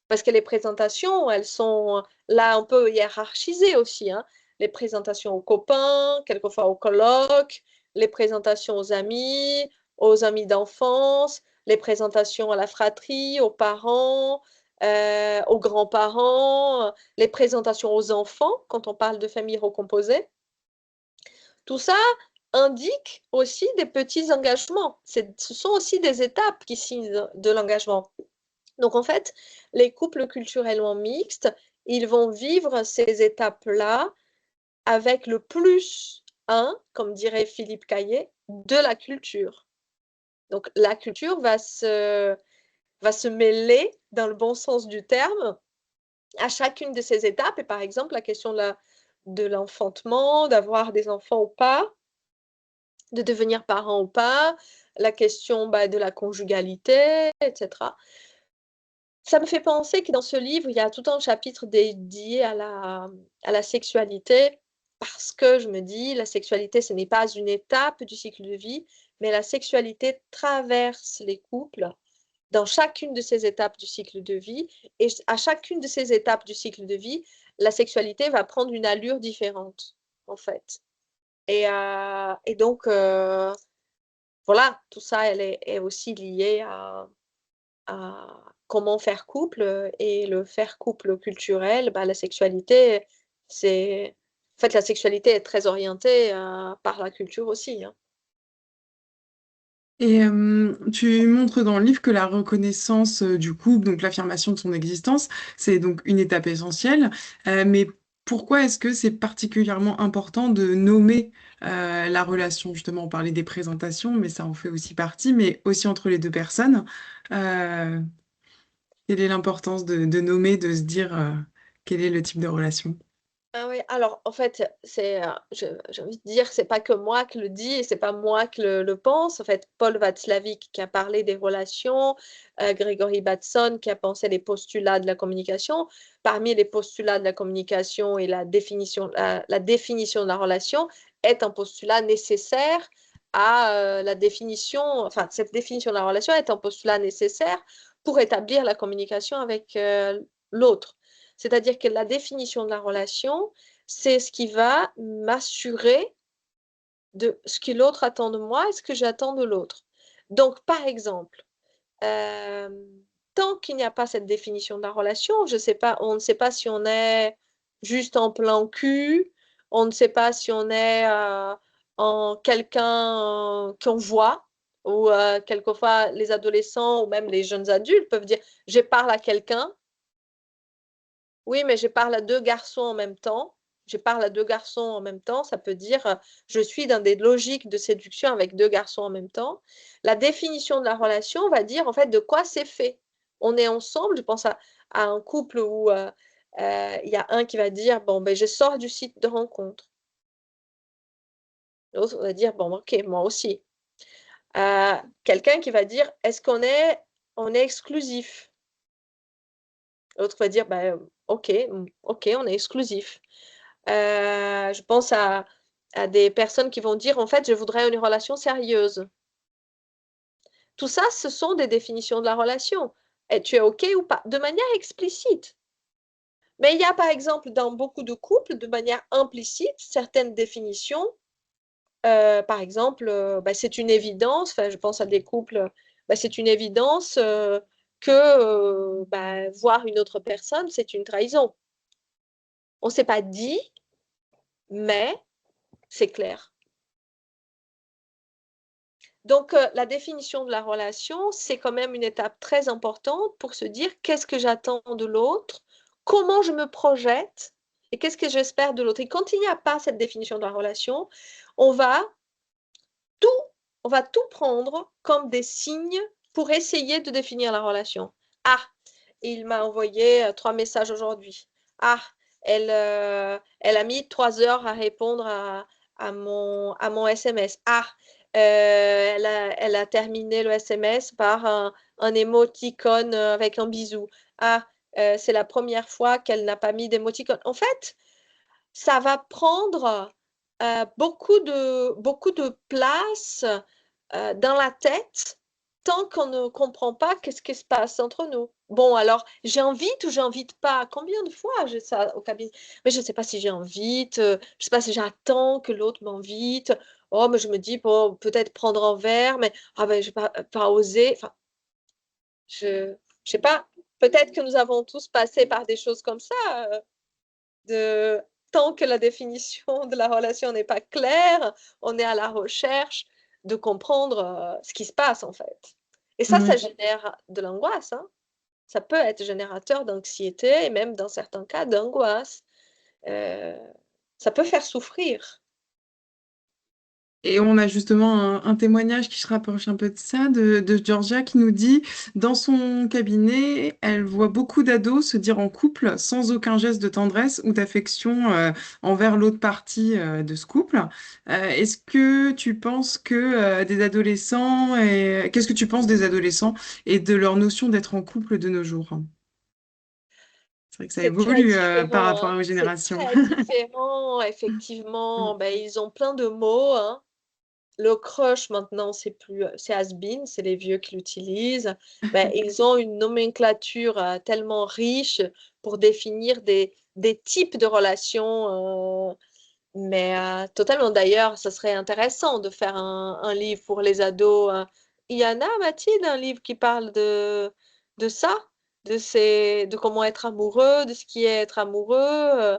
Parce que les présentations, elles sont là un peu hiérarchisées aussi, hein. Les présentations aux copains, quelquefois aux colocs, les présentations aux amis d'enfance, les présentations à la fratrie, aux parents, aux grands-parents, les présentations aux enfants, quand on parle de famille recomposée. Tout ça indique aussi des petits engagements. Ce sont aussi des étapes qui signent de l'engagement. Donc en fait, les couples culturellement mixtes, ils vont vivre ces étapes-là avec le plus un, comme dirait Philippe Caillet, de la culture. Donc la culture va se mêler, dans le bon sens du terme, à chacune de ces étapes. Et par exemple, la question de l'enfantement, d'avoir des enfants ou pas, de devenir parent ou pas, la question de la conjugalité, etc. Ça me fait penser que dans ce livre, il y a tout un chapitre dédié à la sexualité, parce que je me dis, la sexualité, ce n'est pas une étape du cycle de vie, mais la sexualité traverse les couples dans chacune de ces étapes du cycle de vie. Et à chacune de ces étapes du cycle de vie, la sexualité va prendre une allure différente, en fait. Et donc, voilà, tout ça, elle est aussi lié à comment faire couple et le faire couple culturel, la sexualité En fait, la sexualité est très orientée par la culture aussi, hein. Et tu montres dans le livre que la reconnaissance du couple, donc l'affirmation de son existence, c'est donc une étape essentielle. Mais pourquoi est-ce que c'est particulièrement important de nommer la relation? Justement, on parlait des présentations, mais ça en fait aussi partie, mais aussi entre les deux personnes. Euh, Quelle est l'importance de nommer, de se dire quel est le type de relation? Ah oui, alors en fait, j'ai envie de dire, c'est pas que moi qui le dis et c'est pas moi qui le pense. En fait, Paul Václavic qui a parlé des relations, Gregory Bateson qui a pensé les postulats de la communication. Parmi les postulats de la communication et la définition de la relation est un postulat nécessaire à la définition, enfin, cette définition de la relation est un postulat nécessaire pour établir la communication avec l'autre. C'est-à-dire que la définition de la relation, c'est ce qui va m'assurer de ce que l'autre attend de moi et ce que j'attends de l'autre. Donc, par exemple, euh, tant qu'il n'y a pas cette définition de la relation, je sais pas, on ne sait pas si on est juste en plan cul, on ne sait pas si on est en quelqu'un qu'on voit, ou quelquefois les adolescents ou même les jeunes adultes peuvent dire, je parle à quelqu'un. Oui, mais je parle à 2 garçons en même temps. Je parle à 2 garçons en même temps, ça peut dire, je suis dans des logiques de séduction avec 2 garçons en même temps. La définition de la relation va dire, en fait, de quoi c'est fait. On est ensemble, je pense à un couple où, il y a un qui va dire: «Bon, ben, je sors du site de rencontre». L'autre va dire: «Bon, OK, moi aussi». Quelqu'un qui va dire: «Est-ce qu'on est exclusif?» L'autre va dire: «Bah, OK, OK, on est exclusif». Je pense à des personnes qui vont dire: «En fait, je voudrais une relation sérieuse». Tout ça, ce sont des définitions de la relation. Et tu es OK ou pas? De manière explicite. Mais il y a, par exemple, dans beaucoup de couples, de manière implicite, certaines définitions. Par exemple, bah, c'est une évidence, enfin, je pense à des couples, bah, c'est une évidence, que, bah, voir une autre personne, c'est une trahison. On ne s'est pas dit, mais c'est clair. Donc, la définition de la relation, c'est quand même une étape très importante pour se dire qu'est-ce que j'attends de l'autre, comment je me projette et qu'est-ce que j'espère de l'autre. Et quand il n'y a pas cette définition de la relation, on va tout, on va tout prendre comme des signes pour essayer de définir la relation. Ah, il m'a envoyé 3 messages aujourd'hui. Ah, elle a mis 3 heures à répondre à mon SMS. Ah, elle a terminé le SMS par un émoticône avec un bisou. Ah, c'est la première fois qu'elle n'a pas mis d'émoticône. En fait, ça va prendre beaucoup de place dans la tête tant qu'on ne comprend pas qu'est-ce qui se passe entre nous. Bon, alors, j'invite ou j'invite pas? Combien de fois j'ai ça au cabinet? Mais je ne sais pas si j'invite, je ne sais pas si j'attends que l'autre m'invite. Oh, mais je me dis, bon, peut-être prendre un verre, mais ah ben, je vais pas oser. Enfin, je sais pas. Peut-être que nous avons tous passé par des choses comme ça, de tant que la définition de la relation n'est pas claire, on est à la recherche de comprendre, ce qui se passe, en fait. Et ça Oui. génère de l'angoisse, hein. Ça peut être générateur d'anxiété et même dans certains cas d'angoisse. Heu, Ça peut faire souffrir. Et on a justement un témoignage qui se rapproche un peu de ça, de Georgia, qui nous dit, dans son cabinet, elle voit beaucoup d'ados se dire en couple sans aucun geste de tendresse ou d'affection envers l'autre partie de ce couple. Est-ce que tu penses que des adolescents, et qu'est-ce que tu penses des adolescents et de leur notion d'être en couple de nos jours? C'est vrai que ça C'est très évolue par différent, rapport hein. aux C'est générations. très différent, effectivement. Ben, ils ont plein de mots, hein. Le crush maintenant, c'est has been, c'est les vieux qui l'utilisent. Ben, ils ont une nomenclature, tellement riche pour définir des types de relations, mais totalement. D'ailleurs, ça serait intéressant de faire un livre pour les ados, Il y en a, Mathilde, un livre qui parle de ça? De comment être amoureux, de ce qui est être amoureux?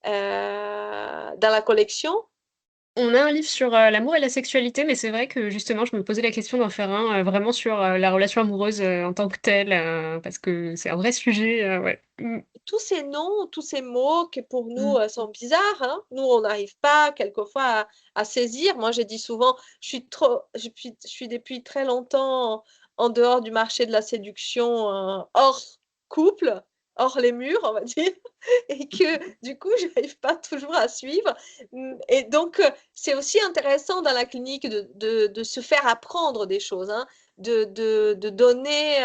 dans la collection. On a un livre sur l'amour et la sexualité, mais c'est vrai que justement, je me posais la question d'en faire un vraiment sur la relation amoureuse en tant que telle, parce que c'est un vrai sujet. Ouais. Tous ces noms, tous ces mots qui pour nous Mm. sont bizarres, hein. Nous, on n'arrive pas quelquefois à saisir. Moi, j'ai dit souvent, je suis depuis très longtemps en dehors du marché de la séduction, hors couple, hors les murs, on va dire, et que du coup, je n'arrive pas toujours à suivre. Et donc, c'est aussi intéressant dans la clinique de se faire apprendre des choses, hein, de donner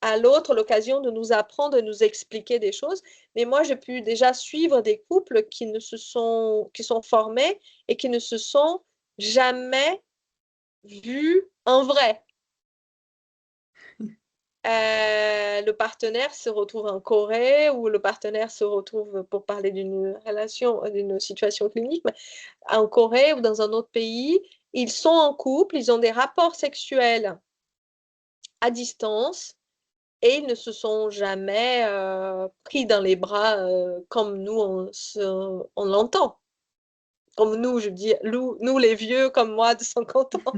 à l'autre l'occasion de nous apprendre, de nous expliquer des choses. Mais moi, j'ai pu déjà suivre des couples qui sont formés et qui ne se sont jamais vus en vrai. Le partenaire se retrouve en Corée ou le partenaire se retrouve, pour parler d'une relation, d'une situation clinique, mais en Corée ou dans un autre pays, ils sont en couple, ils ont des rapports sexuels à distance et ils ne se sont jamais pris dans les bras comme nous on l'entend. Comme nous, je dis, nous les vieux comme moi de 50 ans.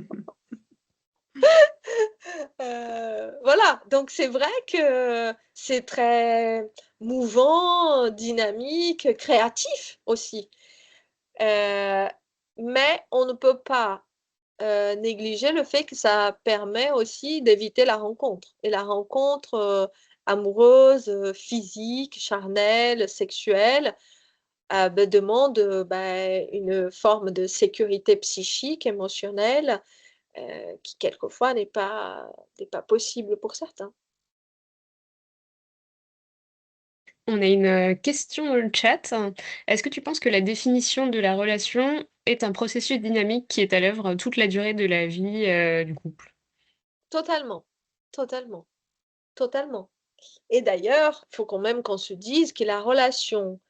Voilà, donc c'est vrai que c'est très mouvant, dynamique, créatif aussi. Mais on ne peut pas négliger le fait que ça permet aussi d'éviter la rencontre. Et la rencontre amoureuse, physique, charnelle, sexuelle, demande une forme de sécurité psychique, émotionnelle, qui quelquefois n'est pas possible pour certains. On a une question dans le chat. Est-ce que tu penses que la définition de la relation est un processus dynamique qui est à l'œuvre toute la durée de la vie du couple? Totalement, totalement, totalement. Et d'ailleurs, il faut quand même qu'on se dise que la relation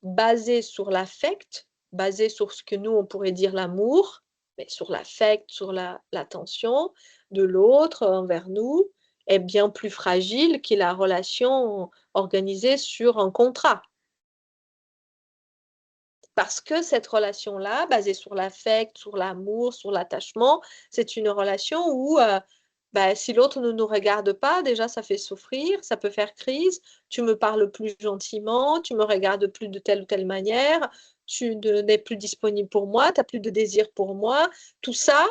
basée sur l'affect, basée sur ce que nous, on pourrait dire l'amour, mais sur l'affect, sur l'attention de l'autre envers nous, est bien plus fragile que la relation organisée sur un contrat. Parce que cette relation-là, basée sur l'affect, sur l'amour, sur l'attachement, c'est une relation où si l'autre ne nous regarde pas, déjà ça fait souffrir, ça peut faire crise. Tu me parles plus gentiment, tu me regardes plus de telle ou telle manière, tu n'es plus disponible pour moi, tu n'as plus de désir pour moi. Tout ça,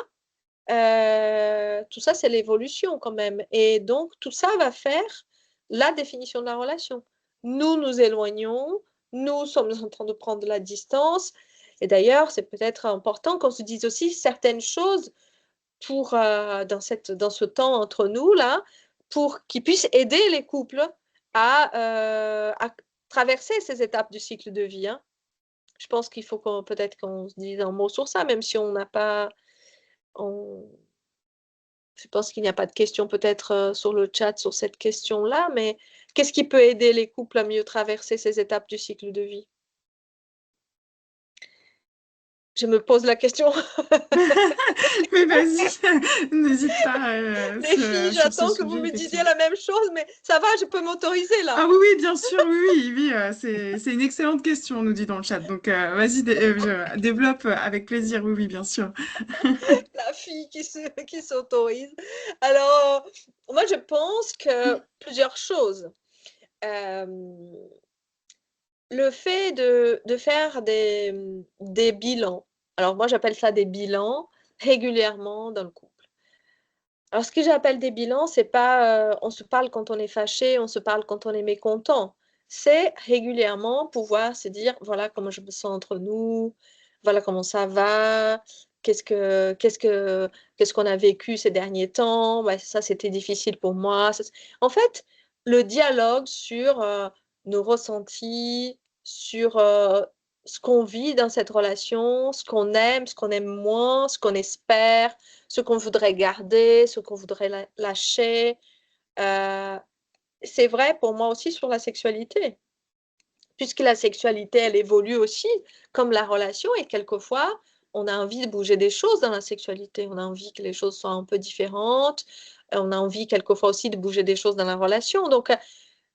c'est l'évolution quand même. Et donc, tout ça va faire la définition de la relation. Nous nous éloignons, nous sommes en train de prendre la distance. Et d'ailleurs, c'est peut-être important qu'on se dise aussi certaines choses dans ce temps entre nous, là, pour qu'ils puissent aider les couples à traverser ces étapes du cycle de vie, hein. Je pense qu'il faut peut-être qu'on se dise un mot sur ça, même si on n'a pas... on- Je pense qu'il n'y a pas de question peut-être sur le chat sur cette question-là, mais qu'est-ce qui peut aider les couples à mieux traverser ces étapes du cycle de vie? Je me pose la question. Mais vas-y, n'hésite pas Les filles, sur ce j'attends que vous sujet, me disiez effectivement. la même chose, mais ça va, je peux m'autoriser là. Ah oui, oui, bien sûr, oui, oui, oui, c'est une excellente question, on nous dit dans le chat. Donc, vas-y, développe avec plaisir, oui, oui, bien sûr. La fille qui s'autorise. Alors, moi, je pense que plusieurs choses. Euh, le fait de faire des bilans, alors moi, j'appelle ça des bilans régulièrement dans le couple. Alors, ce que j'appelle des bilans, c'est pas on se parle quand on est fâché, on se parle quand on est mécontent. C'est régulièrement pouvoir se dire voilà comment je me sens entre nous, voilà comment ça va, qu'est-ce qu'on a vécu ces derniers temps, ouais, ça c'était difficile pour moi. En fait, le dialogue sur nos ressentis, sur ce qu'on vit dans cette relation, ce qu'on aime moins, ce qu'on espère, ce qu'on voudrait garder, ce qu'on voudrait lâcher. Euh, c'est vrai pour moi aussi sur la sexualité, puisque la sexualité, elle évolue aussi comme la relation et quelquefois, on a envie de bouger des choses dans la sexualité, on a envie que les choses soient un peu différentes, on a envie quelquefois aussi de bouger des choses dans la relation. Donc,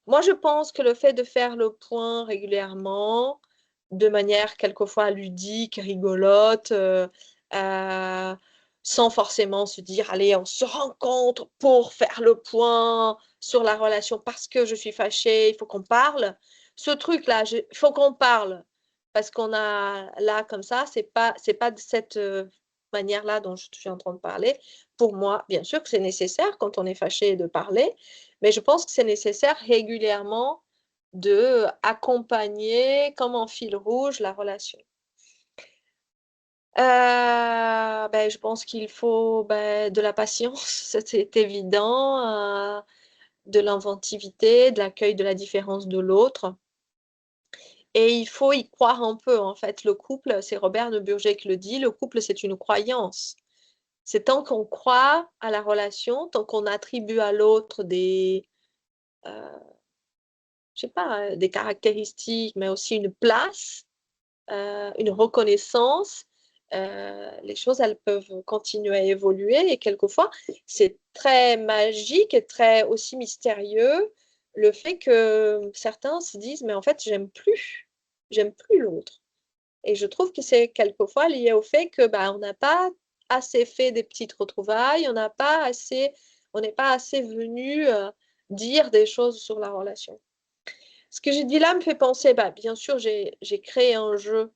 moi, je pense que le fait de faire le point régulièrement, de manière quelquefois ludique, rigolote, sans forcément se dire, allez, on se rencontre pour faire le point sur la relation parce que je suis fâchée, il faut qu'on parle. Ce truc-là, il faut qu'on parle parce qu'on a là comme ça, c'est pas de cette manière-là dont je suis en train de parler. Pour moi, bien sûr que c'est nécessaire quand on est fâché de parler, mais je pense que c'est nécessaire régulièrement de accompagner comme en fil rouge la relation. Je pense qu'il faut de la patience, c'est évident, de l'inventivité, de l'accueil de la différence de l'autre. Et il faut y croire un peu, en fait. Le couple, c'est Robert de Burgès qui le dit, le couple, c'est une croyance. C'est tant qu'on croit à la relation, tant qu'on attribue à l'autre des, je sais pas, des caractéristiques, mais aussi une place, une reconnaissance, les choses, elles peuvent continuer à évoluer et quelquefois, c'est très magique et très aussi mystérieux le fait que certains se disent, mais en fait, j'aime plus l'autre. Et je trouve que c'est quelquefois lié au fait que on n'a pas assez fait des petites retrouvailles, on n'est pas assez venu dire des choses sur la relation. Ce que j'ai dit là me fait penser, bien sûr, j'ai créé un jeu.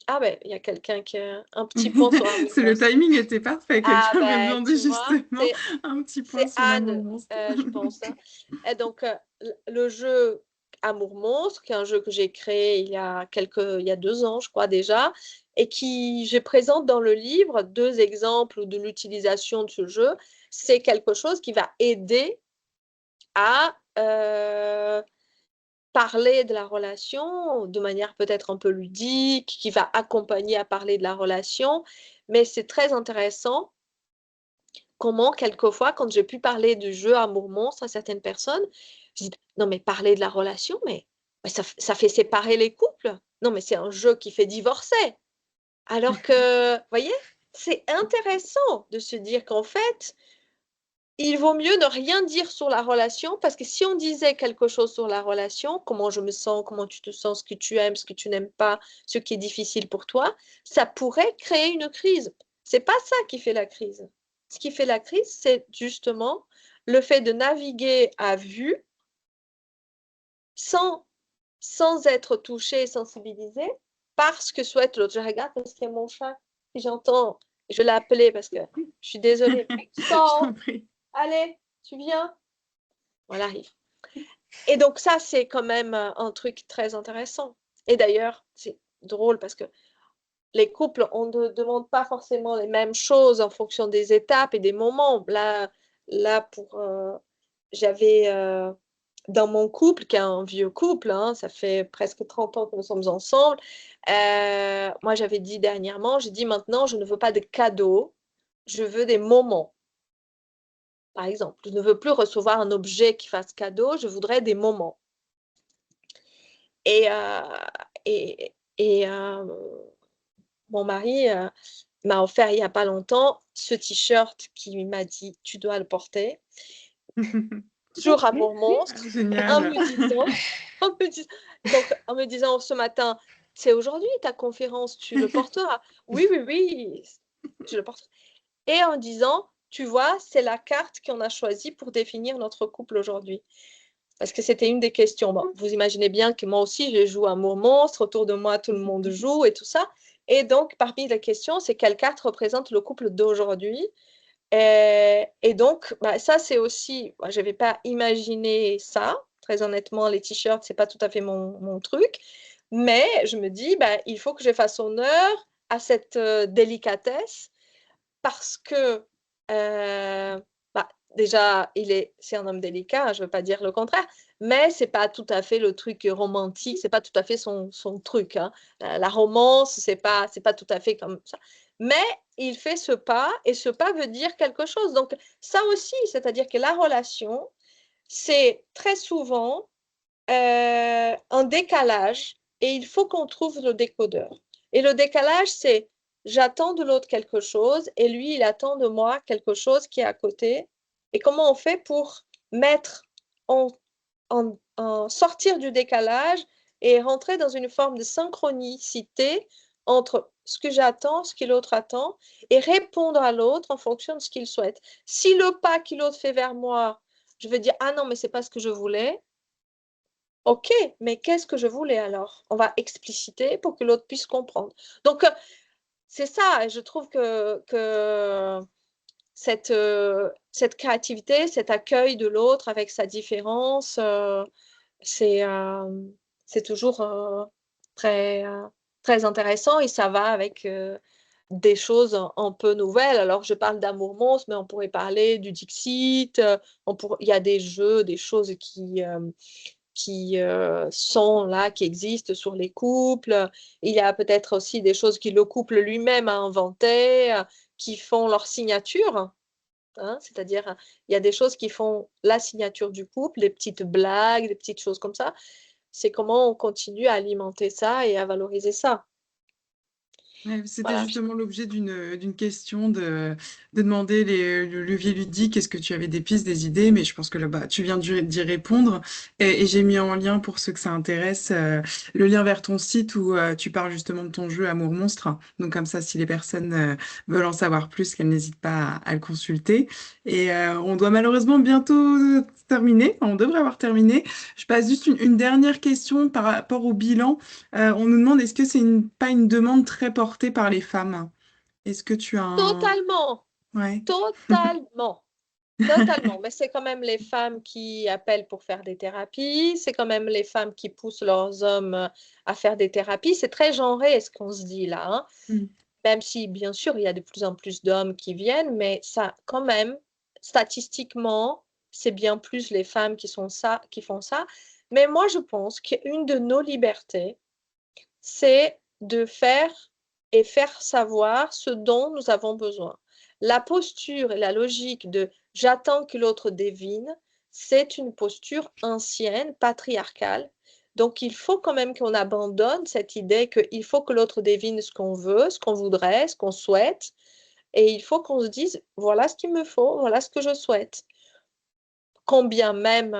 Ah il y a quelqu'un qui a un petit point sur l'amour C'est le monstre. timing était parfait. Ah Quelqu'un vient de demander tu vois, justement un petit point c'est sur l'amour Anne, monstre. je pense. Hein. Et donc, le jeu Amour monstre, qui est un jeu que j'ai créé il y a 2 ans, je crois déjà, et qui je présente dans le livre 2 exemples de l'utilisation de ce jeu. C'est quelque chose qui va aider à parler de la relation de manière peut-être un peu ludique, qui va accompagner à parler de la relation. Mais c'est très intéressant comment, quelquefois, quand j'ai pu parler du jeu Amour monstre à certaines personnes, je dis, non, mais parler de la relation, mais ça fait séparer les couples. Non, mais c'est un jeu qui fait divorcer. Alors que, vous voyez, c'est intéressant de se dire qu'en fait, il vaut mieux ne rien dire sur la relation parce que si on disait quelque chose sur la relation, comment je me sens, comment tu te sens, ce que tu aimes, ce que tu n'aimes pas, ce qui est difficile pour toi, ça pourrait créer une crise. C'est pas ça qui fait la crise. Ce qui fait la crise, c'est justement le fait de naviguer à vue sans, sans être touché, sensibilisé par ce que souhaite l'autre. Je regarde parce qu'il y a mon chat, si j'entends, je l'ai appelé parce que je suis désolée. Je t'en Sors, prie. allez, tu viens. Voilà. Et donc ça, c'est quand même un truc très intéressant. Et d'ailleurs, c'est drôle parce que les couples, on ne demande pas forcément les mêmes choses en fonction des étapes et des moments. J'avais dans mon couple, qui est un vieux couple, hein, ça fait presque 30 ans que nous sommes ensemble, moi j'avais dit dernièrement, j'ai dit maintenant, je ne veux pas de cadeaux, je veux des moments. Par exemple, je ne veux plus recevoir un objet qui fasse cadeau, je voudrais des moments. Et, mon mari m'a offert il n'y a pas longtemps ce t-shirt qui m'a dit: «Tu dois le porter». Toujours Amour monstre, en Génial. me disant en me disant ce matin: «C'est aujourd'hui ta conférence, tu le porteras». «Oui, oui, oui, je le porterai» et en disant: «Tu vois, c'est la carte qu'on a choisie pour définir notre couple aujourd'hui». Parce que c'était une des questions. Bon, vous imaginez bien que moi aussi, je joue Amour monstre, autour de moi, tout le monde joue et tout ça. Et donc, parmi les questions, c'est quelle carte représente le couple d'aujourd'hui? Et donc, ça, c'est aussi, moi, je n'avais pas imaginé ça. Très honnêtement, les t-shirts, c'est pas tout à fait mon truc. Mais je me dis, il faut que je fasse honneur à cette délicatesse parce que déjà, c'est un homme délicat, je ne veux pas dire le contraire, mais c'est pas tout à fait le truc romantique, c'est pas tout à fait son truc. Hein. La romance, c'est pas tout à fait comme ça. Mais il fait ce pas, et ce pas veut dire quelque chose. Donc, ça aussi, c'est-à-dire que la relation, c'est très souvent un décalage, et il faut qu'on trouve le décodeur. Et le décalage, c'est j'attends de l'autre quelque chose, et lui, il attend de moi quelque chose qui est à côté. Et comment on fait pour mettre en sortir du décalage et rentrer dans une forme de synchronicité entre ce que j'attends, ce que l'autre attend, et répondre à l'autre en fonction de ce qu'il souhaite. Si le pas que l'autre fait vers moi, je vais dire, ah non, mais c'est pas ce que je voulais, ok, mais qu'est-ce que je voulais alors? On va expliciter pour que l'autre puisse comprendre. Donc, c'est ça, je trouve que cette créativité, cet accueil de l'autre avec sa différence, c'est toujours très, très intéressant et ça va avec des choses un peu nouvelles. Alors, je parle d'amour monstre, mais on pourrait parler du Dixit. Il y a des jeux, des choses qui sont là, qui existent sur les couples. Il y a peut-être aussi des choses que le couple lui-même a inventées, qui font leur signature. Hein, c'est-à-dire, il y a des choses qui font la signature du couple, des petites blagues, des petites choses comme ça. C'est comment on continue à alimenter ça et à valoriser ça. Ouais, c'était Voilà. justement l'objet d'une question de demander le levier ludique, est-ce que tu avais des pistes, des idées, mais je pense que là, bah, tu viens d'y répondre et j'ai mis en lien pour ceux que ça intéresse le lien vers ton site où tu parles justement de ton jeu Amour Monstre. Donc comme ça, si les personnes veulent en savoir plus, qu'elles n'hésitent pas à le consulter. Et on doit malheureusement bientôt terminer, enfin, on devrait avoir terminé. Je passe juste une dernière question par rapport au bilan. On nous demande, est-ce que c'est pas une demande très portée par les femmes? Est-ce que tu as un... Totalement, Ouais. totalement, totalement. Mais c'est quand même les femmes qui appellent pour faire des thérapies, c'est quand même les femmes qui poussent leurs hommes à faire des thérapies. C'est très genré ce qu'on se dit là, hein. Mm. Même si, bien sûr, il y a de plus en plus d'hommes qui viennent, mais ça, quand même, statistiquement, c'est bien plus les femmes qui font ça. Mais moi, je pense qu'une de nos libertés, c'est de faire et faire savoir ce dont nous avons besoin. La posture et la logique de j'attends que l'autre devine, c'est une posture ancienne, patriarcale. Donc, il faut quand même qu'on abandonne cette idée qu'il faut que l'autre devine ce qu'on veut, ce qu'on voudrait, ce qu'on souhaite. Et il faut qu'on se dise, voilà ce qu'il me faut, voilà ce que je souhaite. Combien même,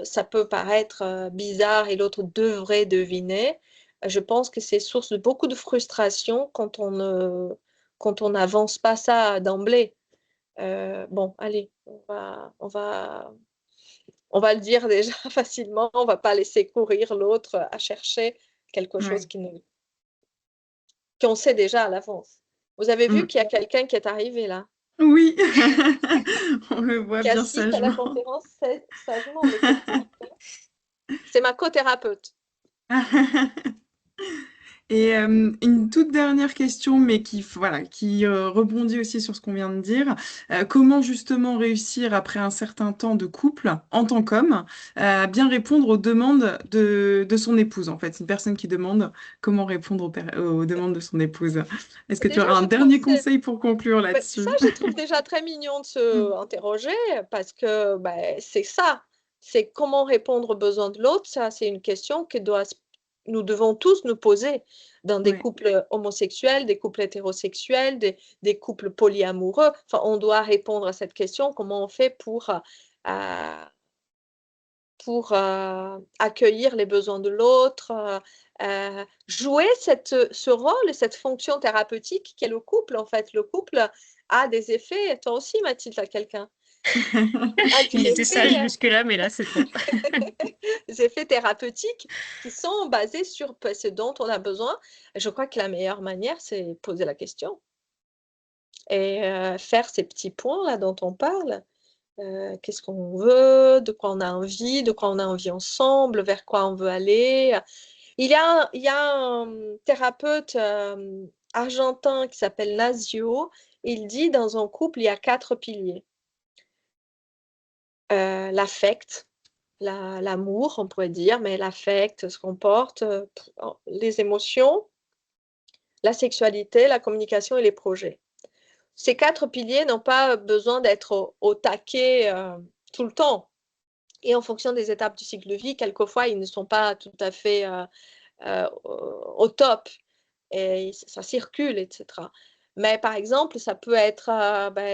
ça peut paraître bizarre et l'autre devrait deviner, je pense que c'est source de beaucoup de frustration quand on n'avance pas ça d'emblée. Bon, allez, on va le dire déjà facilement, on va pas laisser courir l'autre à chercher quelque chose Ouais. qu'on sait déjà à l'avance. Vous avez vu Mm. qu'il y a quelqu'un qui est arrivé là, Oui, on le voit qui bien assiste à la sagement. conférence sagement, mais c'est ma co-thérapeute. Et une toute dernière question, mais voilà, qui rebondit aussi sur ce qu'on vient de dire. Comment justement réussir après un certain temps de couple, en tant qu'homme, à bien répondre aux demandes de son épouse, en fait, une personne qui demande comment répondre aux demandes de son épouse. Est-ce que tu Déjà, auras un je trouve dernier conseil pour conclure ça, là-dessus? je trouve déjà très mignon de se interroger parce que c'est ça. C'est comment répondre aux besoins de l'autre. Ça, c'est une question que nous devons tous nous poser dans des Oui, couples homosexuels, des couples hétérosexuels, des couples polyamoureux. Enfin, on doit répondre à cette question. Comment on fait euh, accueillir les besoins de l'autre, jouer ce rôle et cette fonction thérapeutique qu'est le couple. En fait, le couple a des effets, toi aussi Mathilde, à quelqu'un, a Il des était sage effets, jusque-là, mais là, c'est trop. des effets thérapeutiques qui sont basés sur ce dont on a besoin. Je crois que la meilleure manière, c'est poser la question et faire ces petits points là dont on parle. Qu'est-ce qu'on veut, de quoi on a envie ensemble, vers quoi on veut aller. Il y a un thérapeute argentin qui s'appelle Nasio. Il dit dans un couple, il y a 4 piliers. L'affect, l'amour, on pourrait dire, mais l'affect, ce qu'on porte, les émotions, la sexualité, la communication et les projets. Ces 4 piliers n'ont pas besoin d'être au taquet tout le temps. Et en fonction des étapes du cycle de vie, quelquefois, ils ne sont pas tout à fait au top et ça circule, etc. Mais par exemple, ça peut être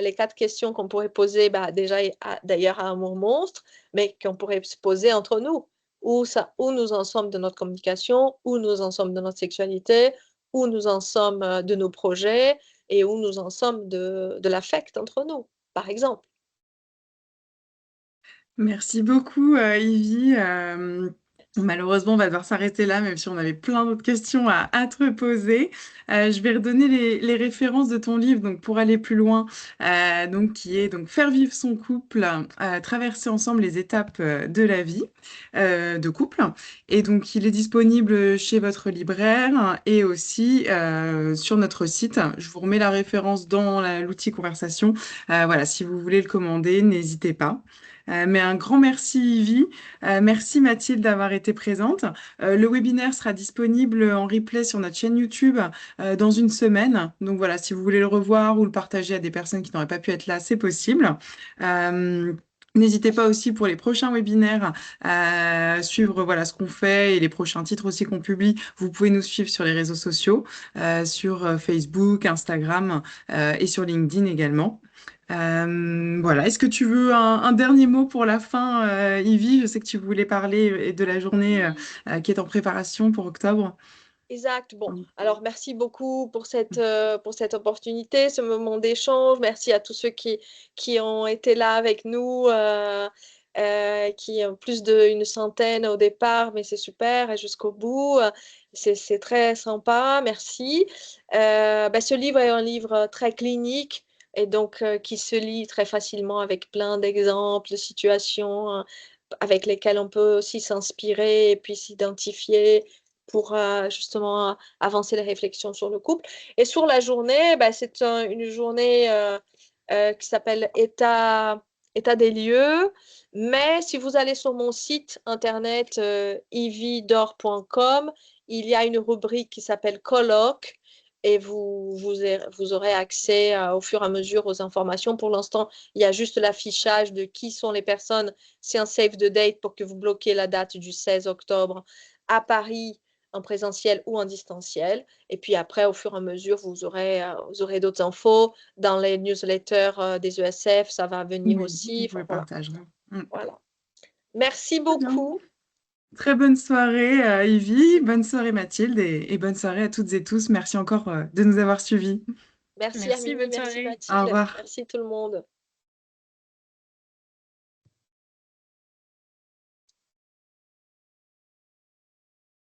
les 4 questions qu'on pourrait poser déjà d'ailleurs à Amour Monstre, mais qu'on pourrait se poser entre nous. où nous en sommes de notre communication, où nous en sommes de notre sexualité, où nous en sommes de nos projets et où nous en sommes de l'affect entre nous, par exemple. Merci beaucoup, Ivy. Malheureusement, on va devoir s'arrêter là, même si on avait plein d'autres questions à te poser. Je vais redonner les références de ton livre, donc pour aller plus loin, donc qui est donc Faire vivre son couple, traverser ensemble les étapes de la vie de couple. Et donc, il est disponible chez votre libraire et aussi sur notre site. Je vous remets la référence dans l'outil conversation. Voilà, si vous voulez le commander, n'hésitez pas. Mais un grand merci Ivy, merci Mathilde d'avoir été présente. Le webinaire sera disponible en replay sur notre chaîne YouTube dans une semaine. Donc voilà, si vous voulez le revoir ou le partager à des personnes qui n'auraient pas pu être là, c'est possible. Euh, N'hésitez pas aussi pour les prochains webinaires à suivre voilà, ce qu'on fait et les prochains titres aussi qu'on publie. Vous pouvez nous suivre sur les réseaux sociaux, sur Facebook, Instagram et sur LinkedIn également. Voilà. Est-ce que tu veux un dernier mot pour la fin, Ivy? Je sais que tu voulais parler de la journée Oui. qui est en préparation pour octobre. Exact. Bon, alors merci beaucoup pour cette opportunité, ce moment d'échange. Merci à tous ceux qui ont été là avec nous, qui ont plus d'une centaine au départ, mais c'est super, et jusqu'au bout. C'est très sympa, merci. Ce livre est un livre très clinique et donc qui se lit très facilement avec plein d'exemples, de situations avec lesquelles on peut aussi s'inspirer et puis s'identifier pour justement avancer les réflexions sur le couple. Et sur la journée, c'est une journée qui s'appelle État des lieux. Mais si vous allez sur mon site internet ividor.com, il y a une rubrique qui s'appelle colloque et vous aurez accès au fur et à mesure aux informations. Pour l'instant, il y a juste l'affichage de qui sont les personnes. C'est un save the date pour que vous bloquiez la date du 16 octobre à Paris en présentiel ou en distanciel. Et puis après, au fur et à mesure, vous aurez d'autres infos dans les newsletters des ESF. Ça va venir Oui, aussi. vous Enfin, le partagerez. voilà. Merci Très bien. beaucoup. Très bonne soirée, Ivy. Bonne soirée, Mathilde. Et bonne soirée à toutes et tous. Merci encore, de nous avoir suivis. Merci Merci, Herminie, bonne merci soirée. Au Mathilde, revoir. merci tout le monde.